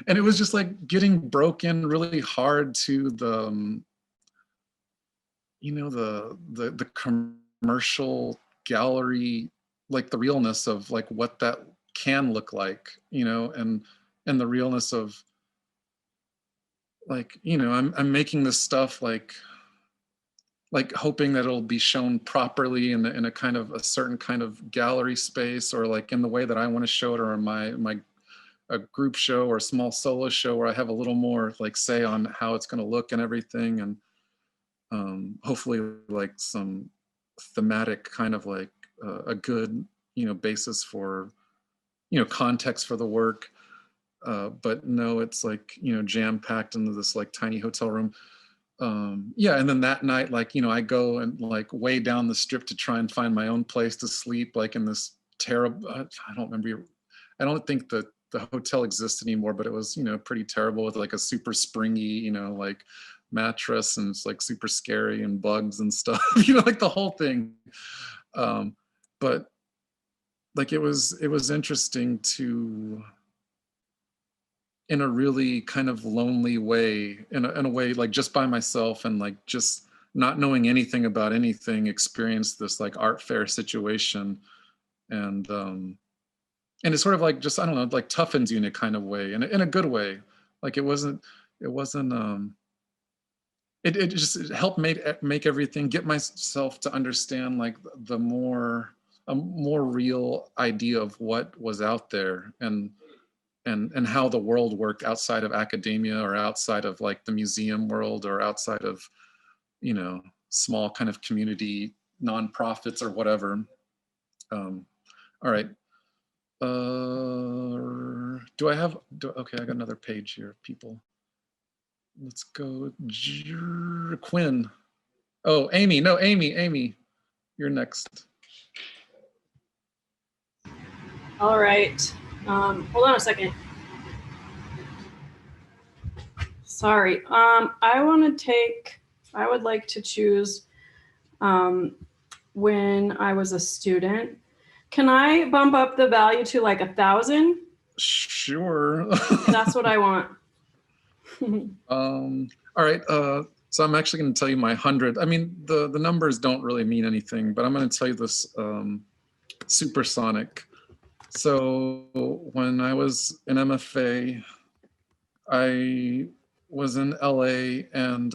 And it was just like getting broken really hard to the, the commercial gallery, like the realness of like what that can look like, you know, and the realness of like, you know, I'm making this stuff like hoping that it'll be shown properly in a kind of a certain kind of gallery space, or like in the way that I want to show it, or in a group show or a small solo show where I have a little more like say on how it's going to look and everything. And hopefully like some thematic kind of like a good, you know, basis for, you know, context for the work. But no, it's like, you know, jam packed into this like tiny hotel room. Yeah, and then that night, like, you know, I go and like way down the strip to try and find my own place to sleep, like in this terrible, I don't think that the hotel exists anymore, but it was, you know, pretty terrible with like a super springy, you know, like mattress, and it's like super scary and bugs and stuff, you know, like the whole thing. But like it was interesting to, in a really kind of lonely way, in a way like just by myself and like just not knowing anything about anything, experience this like art fair situation. And it sort of like just, I don't know, like toughens you in a kind of way, in a good way. Like it wasn't it just helped make everything, get myself to understand like a more real idea of what was out there, and how the world worked outside of academia, or outside of like the museum world, or outside of, you know, small kind of community nonprofits or whatever. All right. Okay, I got another page here of people. Let's go, Quinn. Oh, Amy, no, Amy, you're next. All right. Hold on a second. Sorry. I would like to choose when I was a student. Can I bump up the value to like 1,000? Sure. That's what I want. All right. So I'm actually going to tell you my 100. I mean, the numbers don't really mean anything, but I'm going to tell you this supersonic. So when I was in MFA, I was in LA and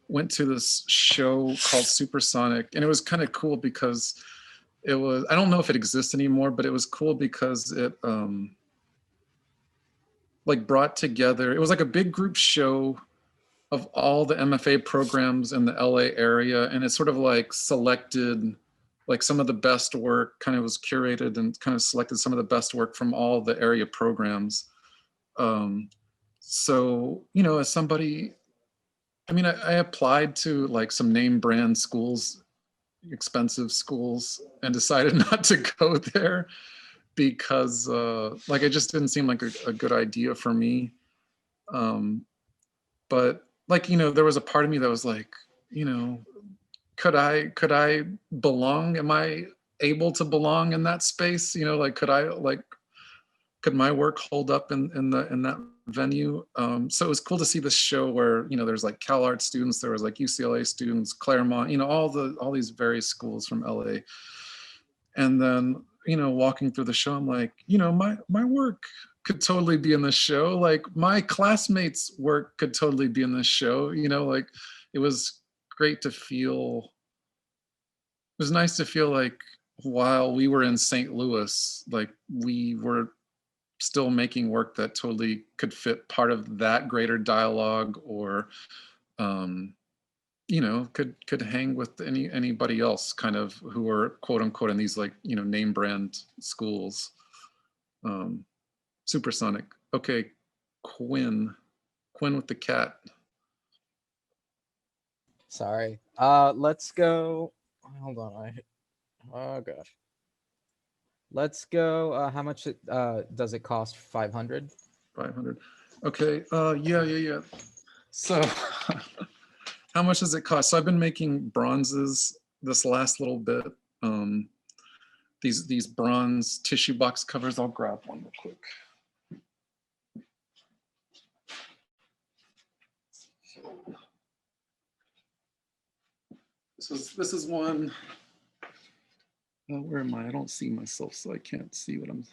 went to this show called Supersonic, and it was kind of cool because it was, I don't know if it exists anymore, but it was cool because it like brought together, it was like a big group show of all the MFA programs in the LA area, and it sort of like selected like some of the best work, kind of was curated and kind of selected some of the best work from all the area programs. So, you know, as somebody, I mean, I applied to like some name brand schools, expensive schools, and decided not to go there because like it just didn't seem like a good idea for me. But like, you know, there was a part of me that was like, you know, could I belong? Am I able to belong in that space? You know, like could my work hold up in that venue? So it was cool to see this show where, you know, there's like CalArts students, there was like UCLA students, Claremont, you know, all these various schools from LA. And then, you know, walking through the show, I'm like, you know, my work could totally be in this show. Like my classmates' work could totally be in this show. You know, like it was great to feel, it was nice to feel like while we were in St. Louis, like we were still making work that totally could fit part of that greater dialogue, or you know, could hang with anybody else kind of who are quote unquote in these like, you know, name brand schools. Supersonic. Okay, Quinn with the cat. Sorry. Let's go. Hold on. Oh gosh. Let's go. How much does it cost? 500. 500. Okay. Yeah. So, how much does it cost? So I've been making bronzes this last little bit. These bronze tissue box covers. I'll grab one real quick. This is one. Where am I? I don't see myself, so I can't see what I'm.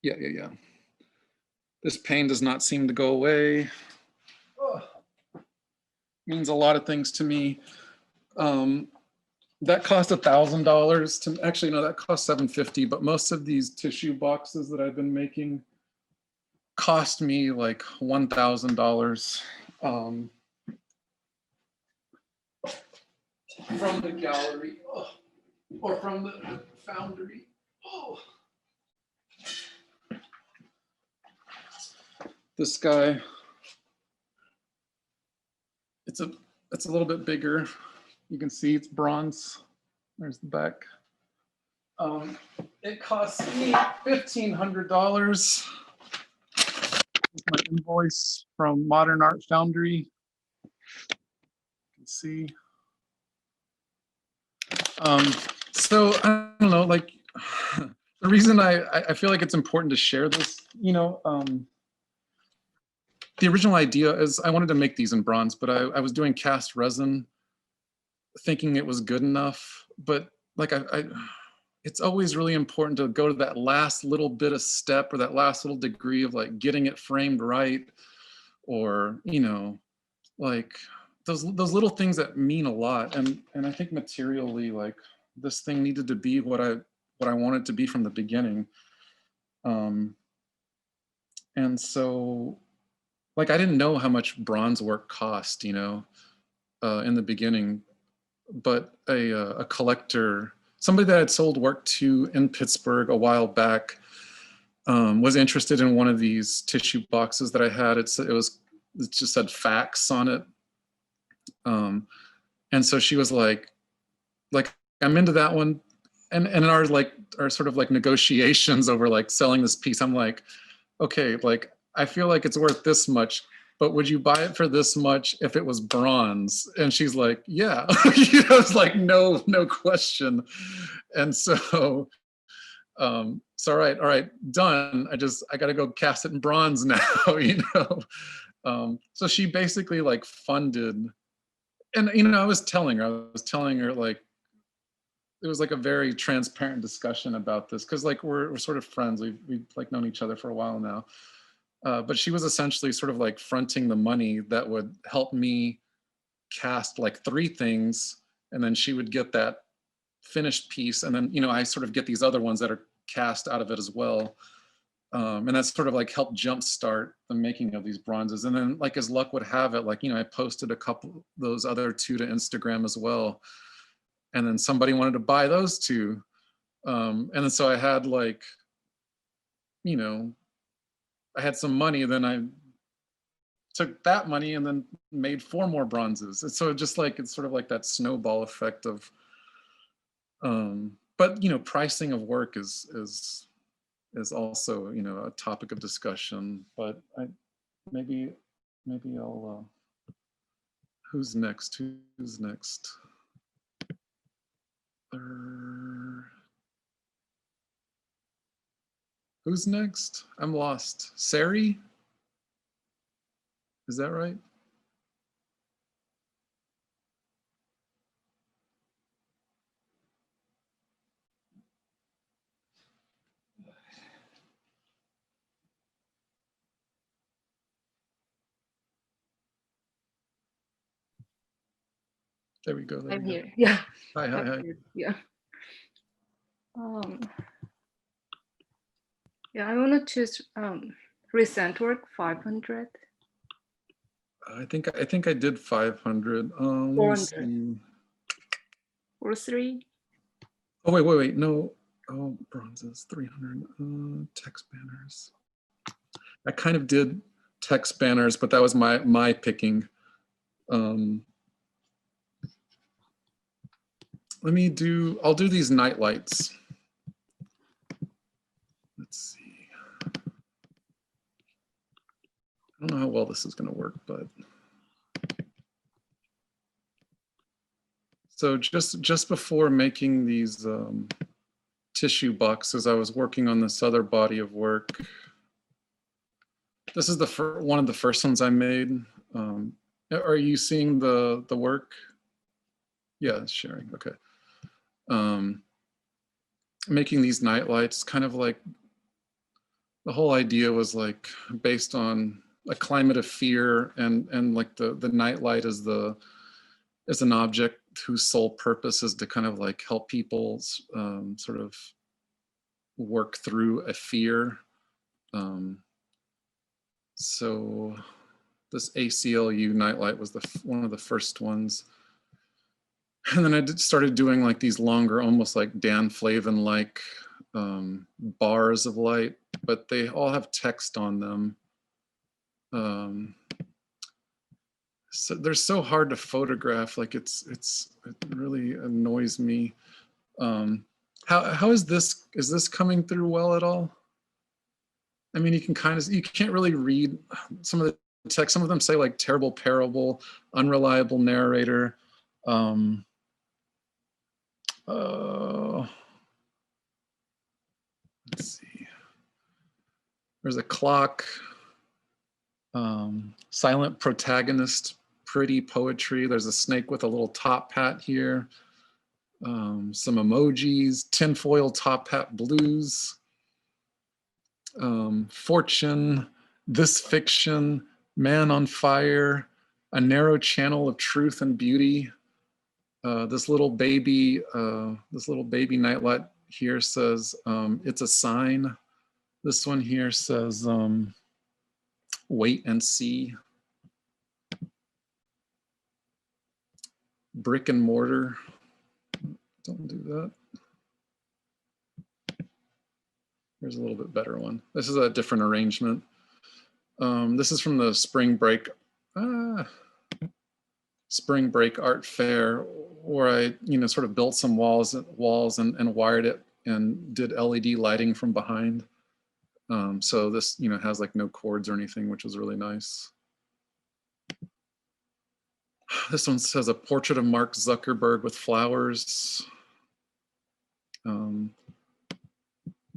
Yeah. This pain does not seem to go away. Means a lot of things to me. That cost $1,000 to, actually no, that cost $750, but most of these tissue boxes that I've been making cost me like $1,000 from the gallery, or from the foundry. This guy, it's a little bit bigger. You can see it's bronze. There's the back. It cost me $1,500. My invoice from Modern Art Foundry. You can see. So I don't know, like the reason I feel like it's important to share this, you know, the original idea is I wanted to make these in bronze, but I was doing cast resin thinking it was good enough, but like it's always really important to go to that last little bit of step, or that last little degree of like getting it framed right, or, you know, like those little things that mean a lot. And I think materially, like this thing needed to be what I wanted to be from the beginning. And so, like, I didn't know how much bronze work cost, you know, in the beginning, but a collector, somebody that I'd sold work to in Pittsburgh a while back, was interested in one of these tissue boxes that I had. It just said facts on it. And so she was like, I'm into that one. And in our sort of like negotiations over like selling this piece, I'm like, okay, like, I feel like it's worth this much, but would you buy it for this much if it was bronze? And she's like, yeah. You know, it's like, no question. And so, all right, done. I got to go cast it in bronze now, you know? So she basically like funded, and, you know, I was telling her like, it was like a very transparent discussion about this. Cause like, we're sort of friends. We've like known each other for a while now. But she was essentially sort of like fronting the money that would help me cast like 3 things. And then she would get that finished piece. And then, you know, I sort of get these other ones that are cast out of it as well. And that's sort of like helped jumpstart the making of these bronzes. And then, like, as luck would have it, like, you know, I posted a couple of those other 2 to Instagram as well. And then somebody wanted to buy those 2. And then so I had like, you know, I had some money, then I took that money and then made 4 more bronzes. And so just like, it's sort of like that snowball effect of, but, you know, pricing of work is also, you know, a topic of discussion. But maybe I'll, who's next? Who's next? Who's next? I'm lost. Sari? Is that right? There we go. I'm here. Yeah. Hi. Yeah. Yeah, I want to choose recent work 500. I think I did 500. Let me 400. see. Or 3. Oh wait. No. Oh, bronzes 300. Text banners. I kind of did text banners, but that was my picking. I'll do these night lights. Let's see. I don't know how well this is going to work, but. So just before making these tissue boxes, I was working on this other body of work. This is one of the first ones I made. Are you seeing the work? Yeah, it's sharing. Okay. Making these night lights, kind of like the whole idea was like based on a climate of fear, and like the night light is an object whose sole purpose is to kind of like help people sort of work through a fear. So this ACLU nightlight was one of the first ones. And then I started doing like these longer, almost like Dan Flavin-like bars of light, but they all have text on them. So they're so hard to photograph. Like it really annoys me. How is this coming through well at all? I mean, you can't really read some of the text. Some of them say like terrible parable, unreliable narrator. Let's see. There's a clock. Silent protagonist, pretty poetry. There's a snake with a little top hat here. Some emojis, tinfoil top hat blues. Fortune, this fiction, Man on fire, a narrow channel of truth and beauty. This little baby nightlight here says, it's a sign. This one here says, wait and see. Brick and mortar. Don't do that. Here's a little bit better one. This is a different arrangement. This is from the spring break art fair, where I, sort of built some walls and wired it and did LED lighting from behind. So this, has like no cords or anything, which was really nice. This one says a portrait of Mark Zuckerberg with flowers.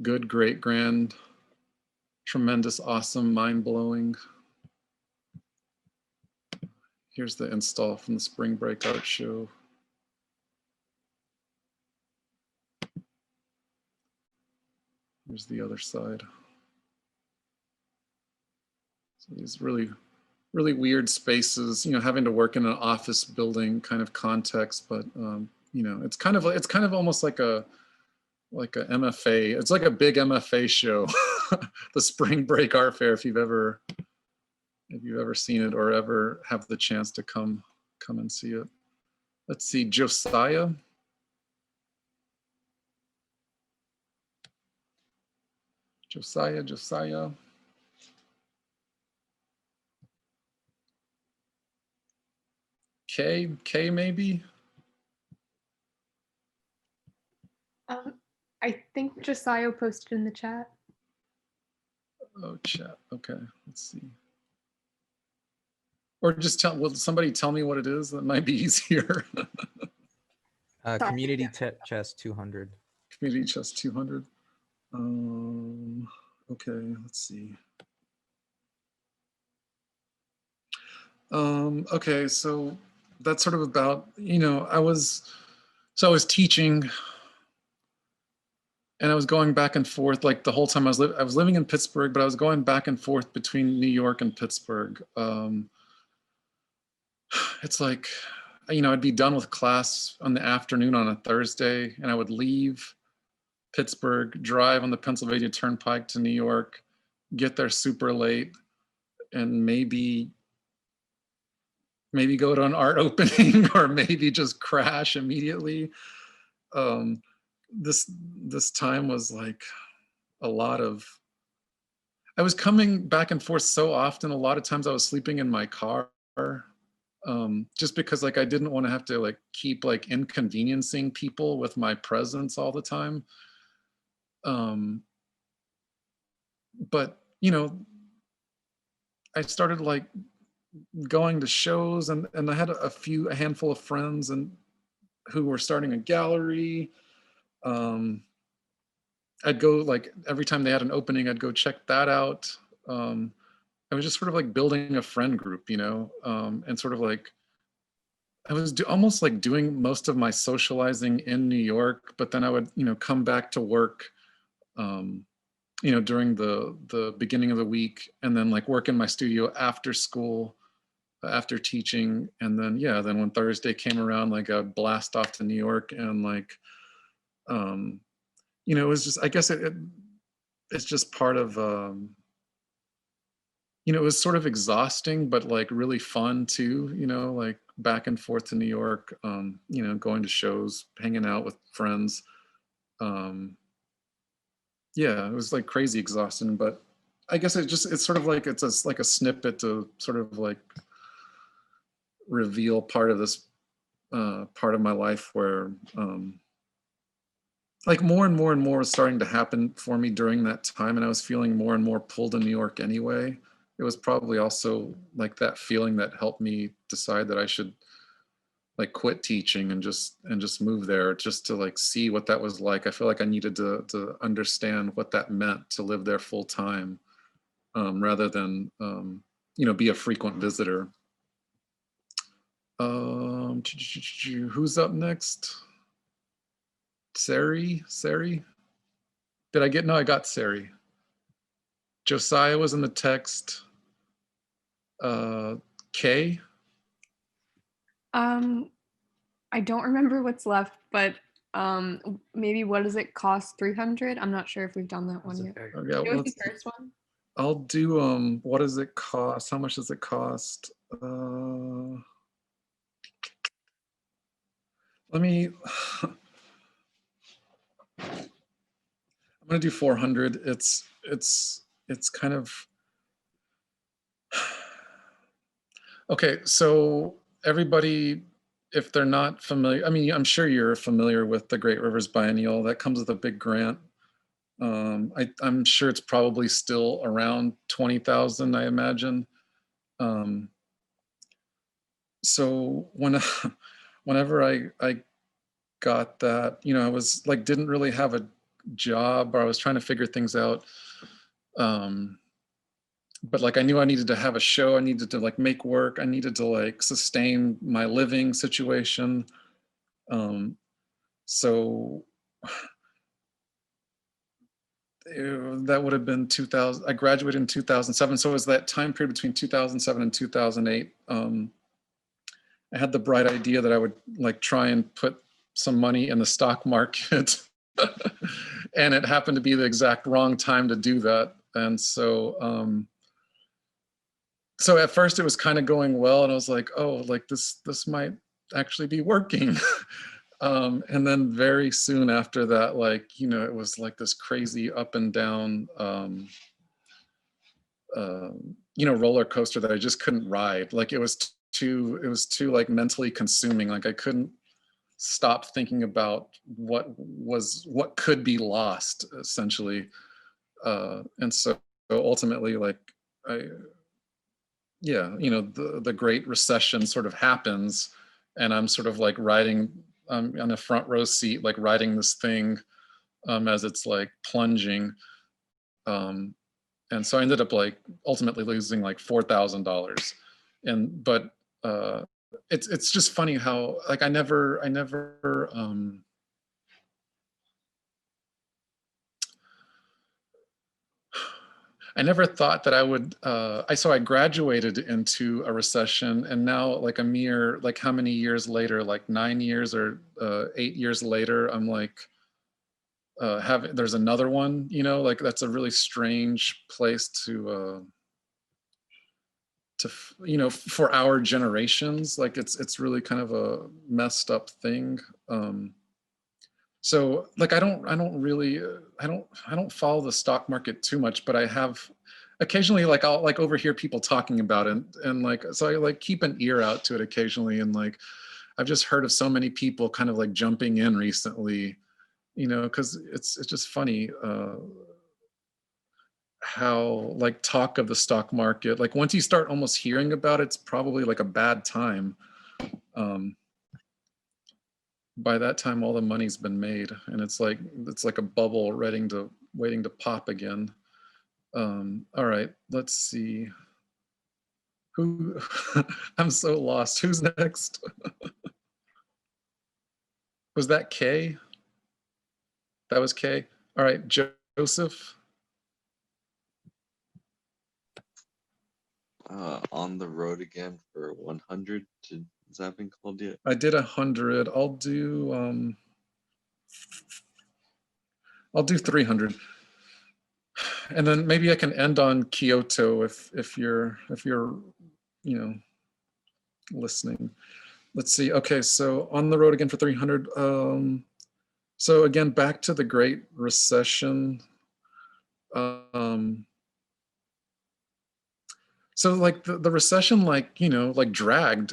Good, great, grand, tremendous, awesome, mind-blowing. Here's the install from the spring break art show. Here's the other side. So these really weird spaces, having to work in an office building kind of context, but it's kind of almost like a MFA. It's like a big MFA show, the spring break art fair. If you've ever seen it or ever have the chance to come and see it. Let's see, Josiah. Josiah. K maybe? I think Josiah posted in the chat. Oh, chat. Okay, let's see. Or just will somebody tell me what it is? That might be easier. Community chest 200. Community chest 200. Okay, let's see. Okay, so that's sort of about, I was teaching, and I was going back and forth like the whole time I was living in Pittsburgh, but I was going back and forth between New York and Pittsburgh. It's like, I'd be done with class on the afternoon on a Thursday, and I would leave Pittsburgh, drive on the Pennsylvania Turnpike to New York, get there super late, and maybe go to an art opening or maybe just crash immediately. This time was like a lot of, I was coming back and forth so often. A lot of times I was sleeping in my car, just because like I didn't want to have to like keep like inconveniencing people with my presence all the time. But I started like going to shows, and I had a handful of friends and who were starting a gallery. I'd go like every time they had an opening, I'd go check that out. I was just sort of like building a friend group, and sort of like I was almost like doing most of my socializing in New York, but then I would, come back to work, during the beginning of the week, and then like work in my studio after school, after teaching. And then, then when Thursday came around, like I'd blast off to New York, and like, it was just, I guess it's just part of, it was sort of exhausting, but like really fun too, like back and forth to New York, going to shows, hanging out with friends. It was like crazy exhausting, but I guess it's sort of like, it's like a snippet to sort of like reveal part of this part of my life where like more and more and more was starting to happen for me during that time, and I was feeling more and more pulled to New York anyway. It was probably also like that feeling that helped me decide that I should like quit teaching and just move there, just to like see what that was like. I feel like I needed to understand what that meant to live there full time, rather than be a frequent visitor. Who's up next? Sari? Did I get? No, I got Sari. Josiah was in the text. K. I don't remember what's left, but maybe what does it cost? 300? I'm not sure if we've done that one yet. Okay, It was the let's, first one. I'll do, what does it cost? How much does it cost? Let me, I'm gonna do 400. It's kind of, okay, so everybody, if they're not familiar, I mean, I'm sure you're familiar with the Great Rivers Biennial. That comes with a big grant. I'm sure it's probably still around 20,000, I imagine. So whenever I got that, you know, I was like, didn't really have a job, or I was trying to figure things out. But like, I knew I needed to have a show. I needed to like make work. I needed to like sustain my living situation. So that would have been 2000. I graduated in 2007. So it was that time period between 2007 and 2008. I had the bright idea that I would like try and put some money in the stock market. And it happened to be the exact wrong time to do that. And so, so at first it was kind of going well, and I was like, oh, like this might actually be working. And then very soon after that, like, you know, it was like this crazy up and down, you know, roller coaster that I just couldn't ride. Like it was too like mentally consuming. Like I couldn't stop thinking about what could be lost, essentially. And so ultimately, like, yeah, you know, the Great Recession sort of happens, and I'm sort of like riding on a front row seat, like riding this thing as it's like plunging. And so I ended up like ultimately losing like $4,000. But it's just funny how like I never thought that I would, so I graduated into a recession, and now like a mere, like how many years later, like 9 years or 8 years later, I'm like, there's another one, you know, like that's a really strange place to, you know, for our generations, like it's really kind of a messed up thing. So like I don't follow the stock market too much, but I have occasionally, like I'll like overhear people talking about it, and like so I like keep an ear out to it occasionally. And like I've just heard of so many people kind of like jumping in recently, you know, because it's just funny how like talk of the stock market, like once you start almost hearing about it, it's probably like a bad time. By that time all the money's been made, and it's like a bubble waiting to pop again. All right, let's see who. I'm so lost. Who's next? Was that Kay? That was Kay. All right, Joseph. On the road again for 100. Has that been called yet? I did 100. I'll do 300, and then maybe I can end on Kyoto if you're you know listening. Let's see. Okay, so on the road again for 300. So again, back to the Great Recession. So like the recession, like, you know, like dragged,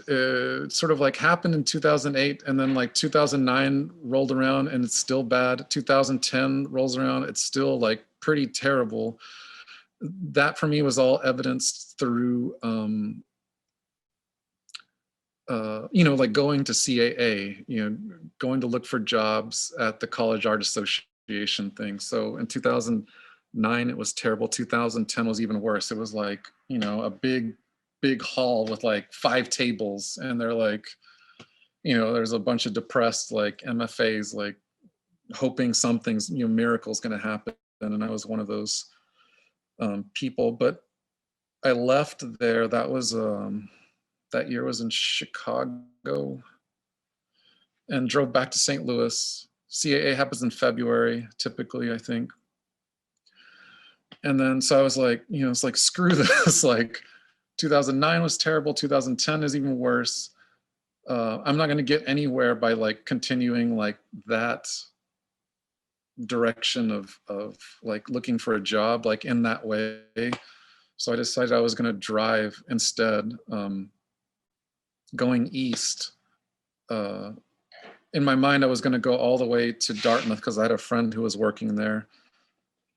sort of like happened in 2008, and then like 2009 rolled around and it's still bad. 2010 rolls around, it's still like pretty terrible. That for me was all evidenced through, you know, like going to CAA, you know, going to look for jobs at the College Art Association thing. So in 2009, it was terrible. 2010 was even worse. It was like, you know, a big hall with like 5 tables, and they're like, you know, there's a bunch of depressed like MFAs, like hoping something's, you know, miracle's going to happen. And I was one of those people. But I left there. That was that year was in Chicago, and drove back to St. Louis. CAA happens in February, typically, I think. And then so I was like, you know, it's like, screw this. Like 2009 was terrible. 2010 is even worse. I'm not going to get anywhere by like continuing like that direction of like looking for a job like in that way. So I decided I was going to drive instead, going east. In my mind, I was going to go all the way to Dartmouth because I had a friend who was working there,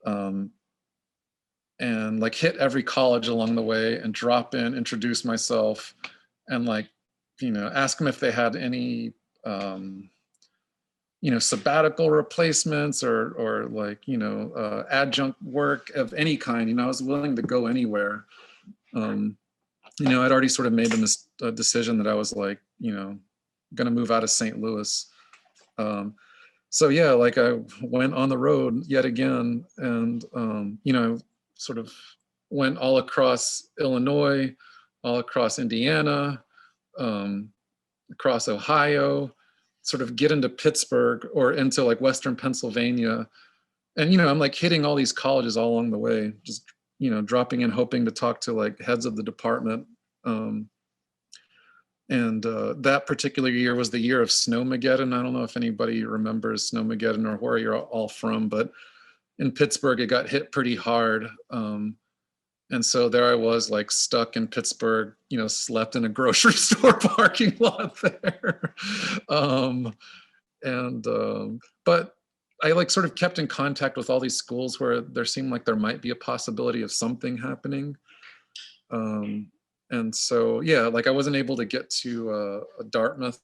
and like hit every college along the way and drop in, introduce myself, and like, you know, ask them if they had any, you know, sabbatical replacements or like, you know, adjunct work of any kind. You know, I was willing to go anywhere. You know, I'd already sort of made the decision that I was like, you know, going to move out of St. Louis. So yeah, like I went on the road yet again, and you know, sort of went all across Illinois, all across Indiana, across Ohio, sort of get into Pittsburgh or into like Western Pennsylvania. And, you know, I'm like hitting all these colleges all along the way, just, you know, dropping in, hoping to talk to like heads of the department. And that particular year was the year of Snowmageddon. I don't know if anybody remembers Snowmageddon or where you're all from, but in Pittsburgh, it got hit pretty hard. And so there I was, like stuck in Pittsburgh, you know, slept in a grocery store parking lot there. But I like sort of kept in contact with all these schools where there seemed like there might be a possibility of something happening. And so, yeah, like I wasn't able to get to Dartmouth,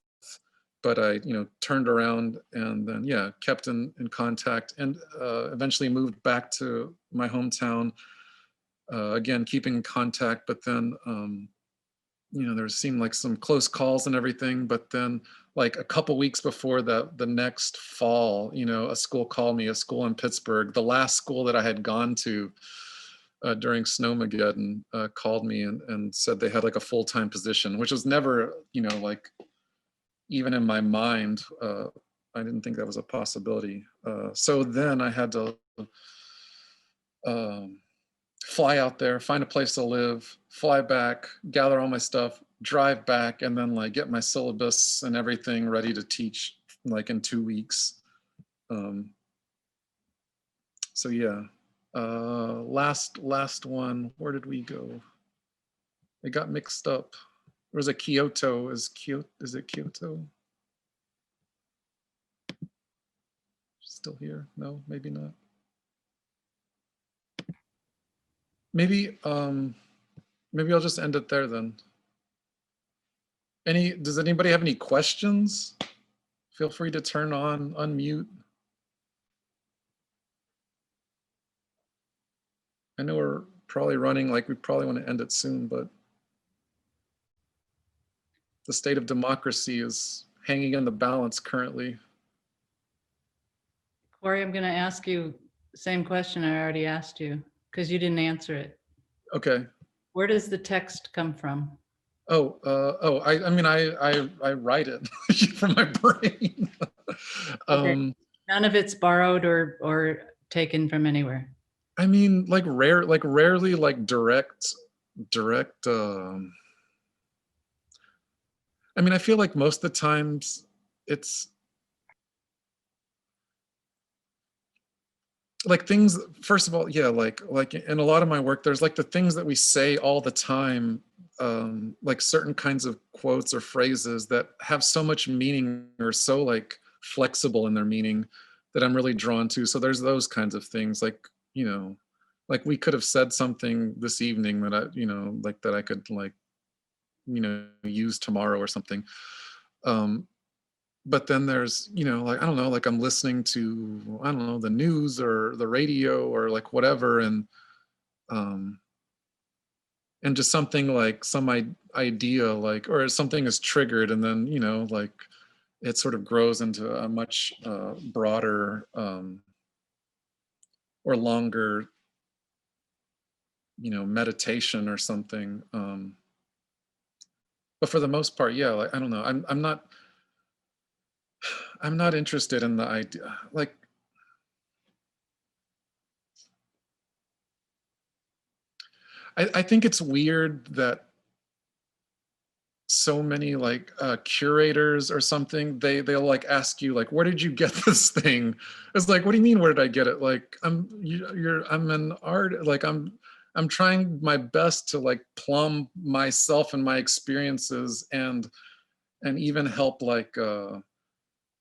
but I, you know, turned around and then, yeah, kept in contact, and eventually moved back to my hometown. Again, keeping in contact, but then, you know, there seemed like some close calls and everything. But then, like a couple weeks before the next fall, you know, a school called me, a school in Pittsburgh, the last school that I had gone to during Snowmageddon, called me and said they had like a full-time position, which was never, you know, like even in my mind, I didn't think that was a possibility. So then I had to fly out there, find a place to live, fly back, gather all my stuff, drive back, and then like get my syllabus and everything ready to teach like in 2 weeks. So yeah, last one, where did we go? It got mixed up. There was a Kyoto. Is it Kyoto? Still here? No, maybe not. Maybe maybe I'll just end it there then. Does anybody have any questions? Feel free to turn on, unmute. I know we're probably running, like we probably want to end it soon, but the state of democracy is hanging in the balance currently. Corey, I'm going to ask you the same question I already asked you because you didn't answer it. Okay. Where does the text come from? I mean, I write it from my brain. Okay. None of it's borrowed or taken from anywhere. I mean, like rarely like direct. I mean, I feel like most of the times it's like things, first of all, yeah, like in a lot of my work, there's like the things that we say all the time, like certain kinds of quotes or phrases that have so much meaning or so like flexible in their meaning that I'm really drawn to. So there's those kinds of things, like, you know, like we could have said something this evening that I, you know, like that I could like, you know, use tomorrow or something. But then there's, you know, like, I don't know, like I'm listening to, I don't know, the news or the radio or like whatever. And just something like some idea, like, or something is triggered, and then, you know, like it sort of grows into a much broader or longer you know, meditation or something. But for the most part, yeah, like, I don't know. I'm not interested in the idea. Like, I think it's weird that so many like curators or something, they'll like ask you like, where did you get this thing? It's like, what do you mean, where did I get it? Like, I'm an art, like I'm trying my best to like plumb myself and my experiences and even help like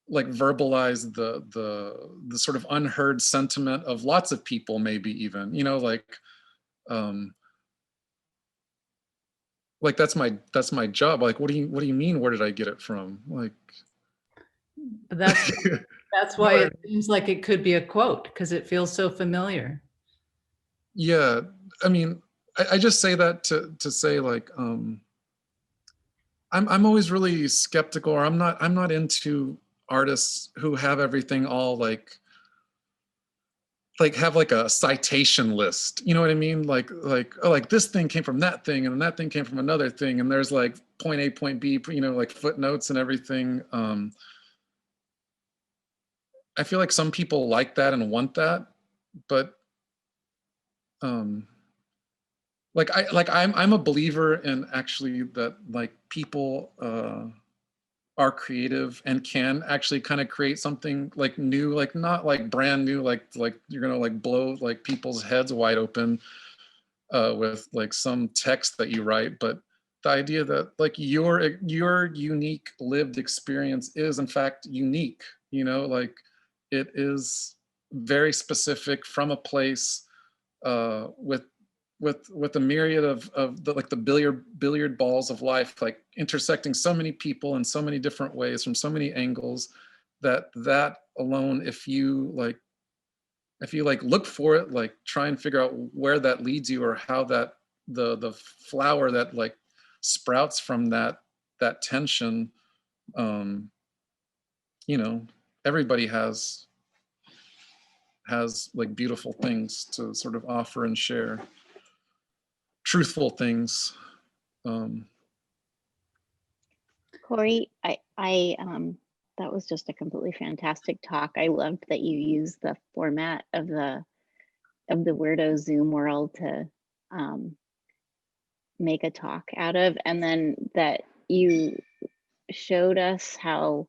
verbalize the sort of unheard sentiment of lots of people, maybe even, you know, like that's my job. Like, what do you mean, where did I get it from? Like, But that's why it seems like it could be a quote, because it feels so familiar. yeah, I mean, I just say that to say like, I'm always really skeptical, or I'm not into artists who have everything all like have like a citation list. You know what I mean? Like, oh, like this thing came from that thing, and that thing came from another thing, and there's like point A, point B, you know, like footnotes and everything. I feel like some people like that and want that, but I'm a believer in actually that like people are creative and can actually kind of create something like new, like not like brand new, like you're gonna like blow like people's heads wide open with like some text that you write, but the idea that like your unique lived experience is in fact unique, you know, like it is very specific from a place with a myriad of the like the billiard balls of life, like intersecting so many people in so many different ways from so many angles, that alone, if you like look for it, like try and figure out where that leads you, or how that the flower that like sprouts from that tension, you know, everybody has like beautiful things to sort of offer and share, truthful things. Corey, that was just a completely fantastic talk. I loved that you used the format of the weirdo Zoom world to make a talk out of, and then that you showed us how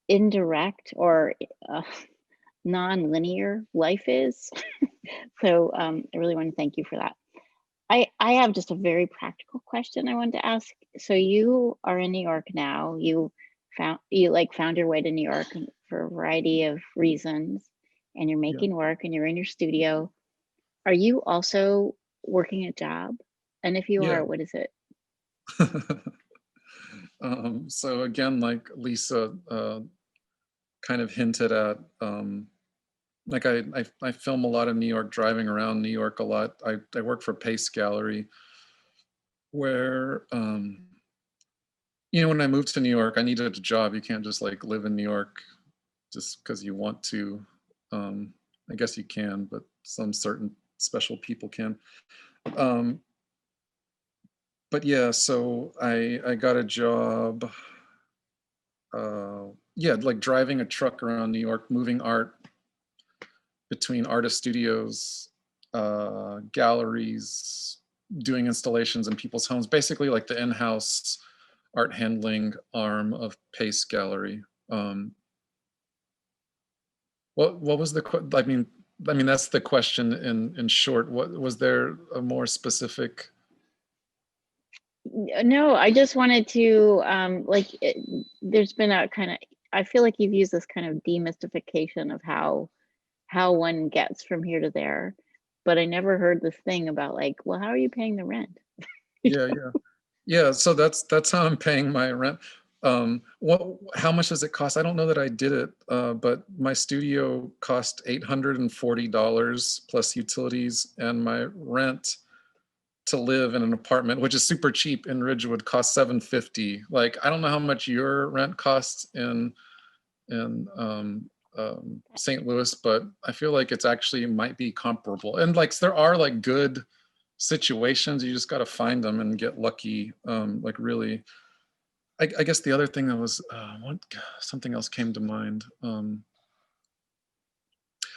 indirect or non-linear life is. So I really want to thank you for that. I have just a very practical question I wanted to ask. So you are in New York now. You found your way to New York for a variety of reasons, and you're making work and you're in your studio. Are you also working a job? And if you are, what is it? So again, like Lisa kind of hinted at, like I film a lot of New York, driving around New York a lot. I work for Pace Gallery, where you know, when I moved to New York, I needed a job. You can't just like live in New York just because you want to. I guess you can, but some certain special people can. But yeah, so I got a job, yeah, like driving a truck around New York, moving art between artist studios, galleries, doing installations in people's homes, basically like the in-house art handling arm of Pace Gallery. What was the, I mean, that's the question in short. What was there a more specific? No, I just wanted to there's been a kind of, I feel like you've used this kind of demystification of how one gets from here to there, but I never heard this thing about like, well, how are you paying the rent? Yeah. So that's how I'm paying my rent. How much does it cost? I don't know that I did it, but my studio cost $840 plus utilities, and my rent to live in an apartment, which is super cheap in Ridgewood, costs $750. Like, I don't know how much your rent costs in St. Louis, but I feel like it's actually might be comparable. And like there are like good situations, you just got to find them and get lucky. Like really, I guess the other thing that was something else came to mind.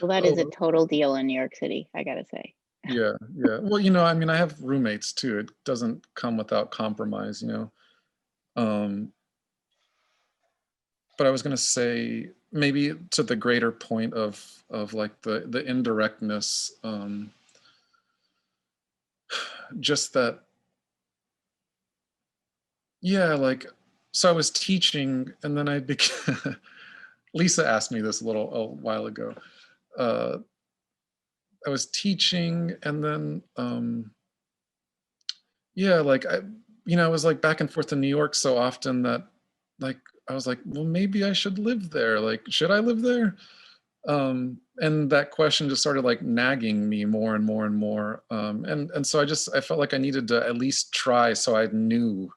Well, that is a total deal in New York City, I gotta say. Yeah, yeah. Well, you know, I mean, I have roommates too. It doesn't come without compromise, you know. But I was gonna say maybe to the greater point of like the indirectness, just that. Yeah, like so I was teaching, and then I became. Lisa asked me this a while ago. I was teaching, and then yeah, like I was like back and forth to New York so often that like I was like, well, maybe I should live there. Like, should I live there? And that question just started like nagging me more and more and more. And so I felt like I needed to at least try, so I knew,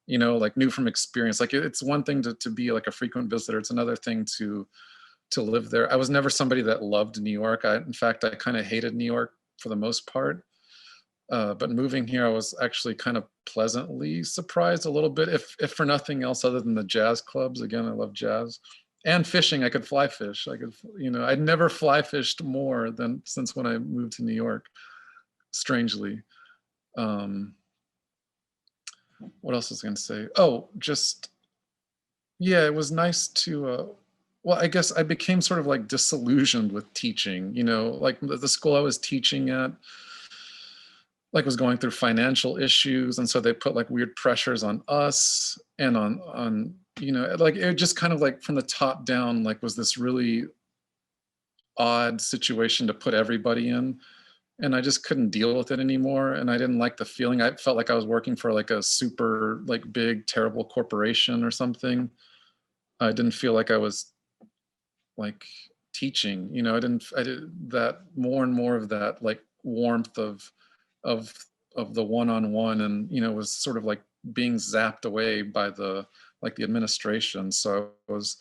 like knew from experience. Like it's one thing to be like a frequent visitor. It's another thing to live there. I was never somebody that loved New York. In fact, I kind of hated New York for the most part. But moving here, I was actually kind of pleasantly surprised a little bit, if for nothing else other than the jazz clubs. Again, I love jazz and fishing. I could fly fish. I'd never fly fished more than since when I moved to New York, strangely. What else was I going to say? Oh, just, yeah, it was nice to, well, I guess I became sort of like disillusioned with teaching, like the school I was teaching at, like was going through financial issues, and so they put like weird pressures on us and on like it just kind of like from the top down, like was this really odd situation to put everybody in, and I just couldn't deal with it anymore. And I didn't like the feeling. I felt like I was working for like a super like big terrible corporation or something. I didn't feel like I was like teaching, I did that more and more of that like warmth of the one-on-one, and was sort of like being zapped away by the administration. So I was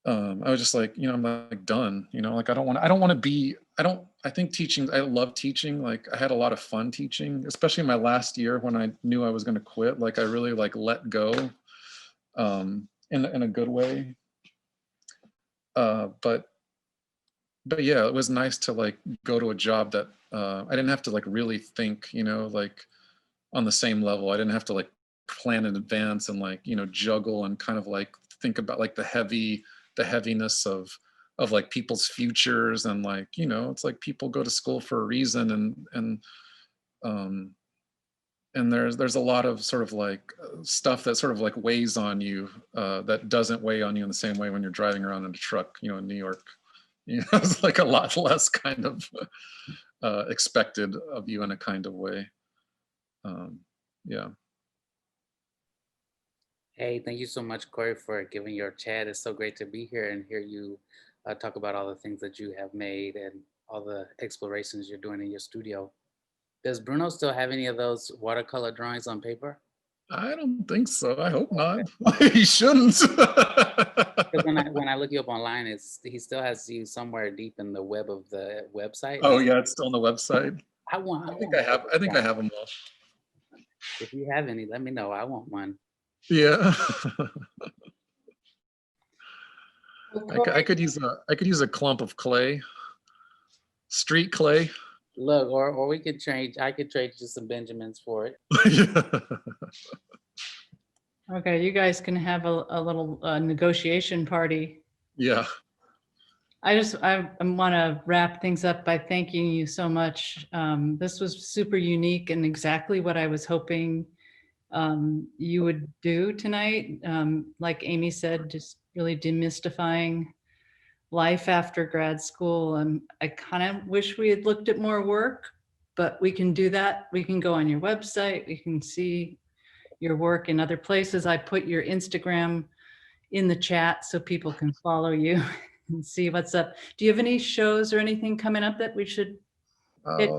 just like, I'm like done, like I don't want to be, I think teaching, I love teaching. Like I had a lot of fun teaching, especially my last year when I knew I was going to quit. Like I really like let go in a good way. But yeah, it was nice to like go to a job that I didn't have to like really think, like on the same level. I didn't have to like plan in advance and like, juggle and kind of like think about like the heaviness of like people's futures, and like, it's like people go to school for a reason, and there's a lot of sort of like stuff that sort of like weighs on you that doesn't weigh on you in the same way when you're driving around in a truck, in New York. It's like a lot less kind of expected of you in a kind of way. Yeah. Hey, thank you so much, Corey, for giving your chat. It's so great to be here and hear you talk about all the things that you have made and all the explorations you're doing in your studio. Does Bruno still have any of those watercolor drawings on paper? I don't think so. I hope not. He shouldn't. when I look you up online, he still has you somewhere deep in the web of the website. Oh yeah, it's still on the website. I think I have them all. If you have any, let me know. I want one. Yeah. I could use a clump of clay, street clay. Look, or we could trade. I could trade you some Benjamins for it. Okay, you guys can have a little negotiation party. Yeah. I want to wrap things up by thanking you so much. This was super unique and exactly what I was hoping you would do tonight. Like Amy said, just really demystifying life after grad school. I kind of wish we had looked at more work, but we can do that. We can go on your website. We can see your work in other places. I put your Instagram in the chat so people can follow you and see what's up. Do you have any shows or anything coming up that we should hit?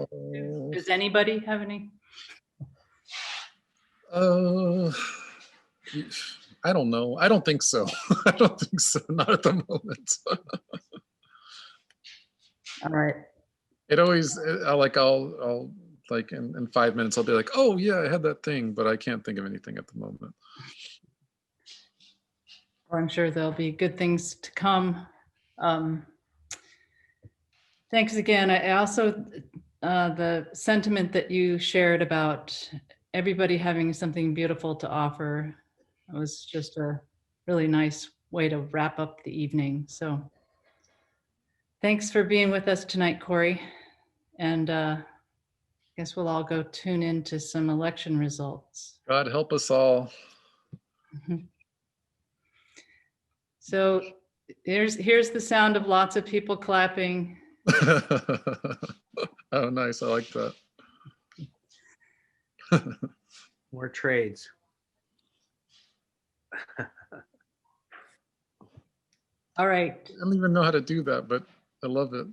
Does anybody have any? I don't know. I don't think so. I don't think so. Not at the moment. All right. It always, I'll like in 5 minutes, I'll be like, oh yeah, I had that thing, but I can't think of anything at the moment. Well, I'm sure there'll be good things to come. Thanks again. I also, the sentiment that you shared about everybody having something beautiful to offer was just a really nice way to wrap up the evening. So thanks for being with us tonight, Corey. And I guess we'll all go tune into some election results. God help us all. So here's the sound of lots of people clapping. Oh, nice. I like that. More trades. All right. I don't even know how to do that, but I love it.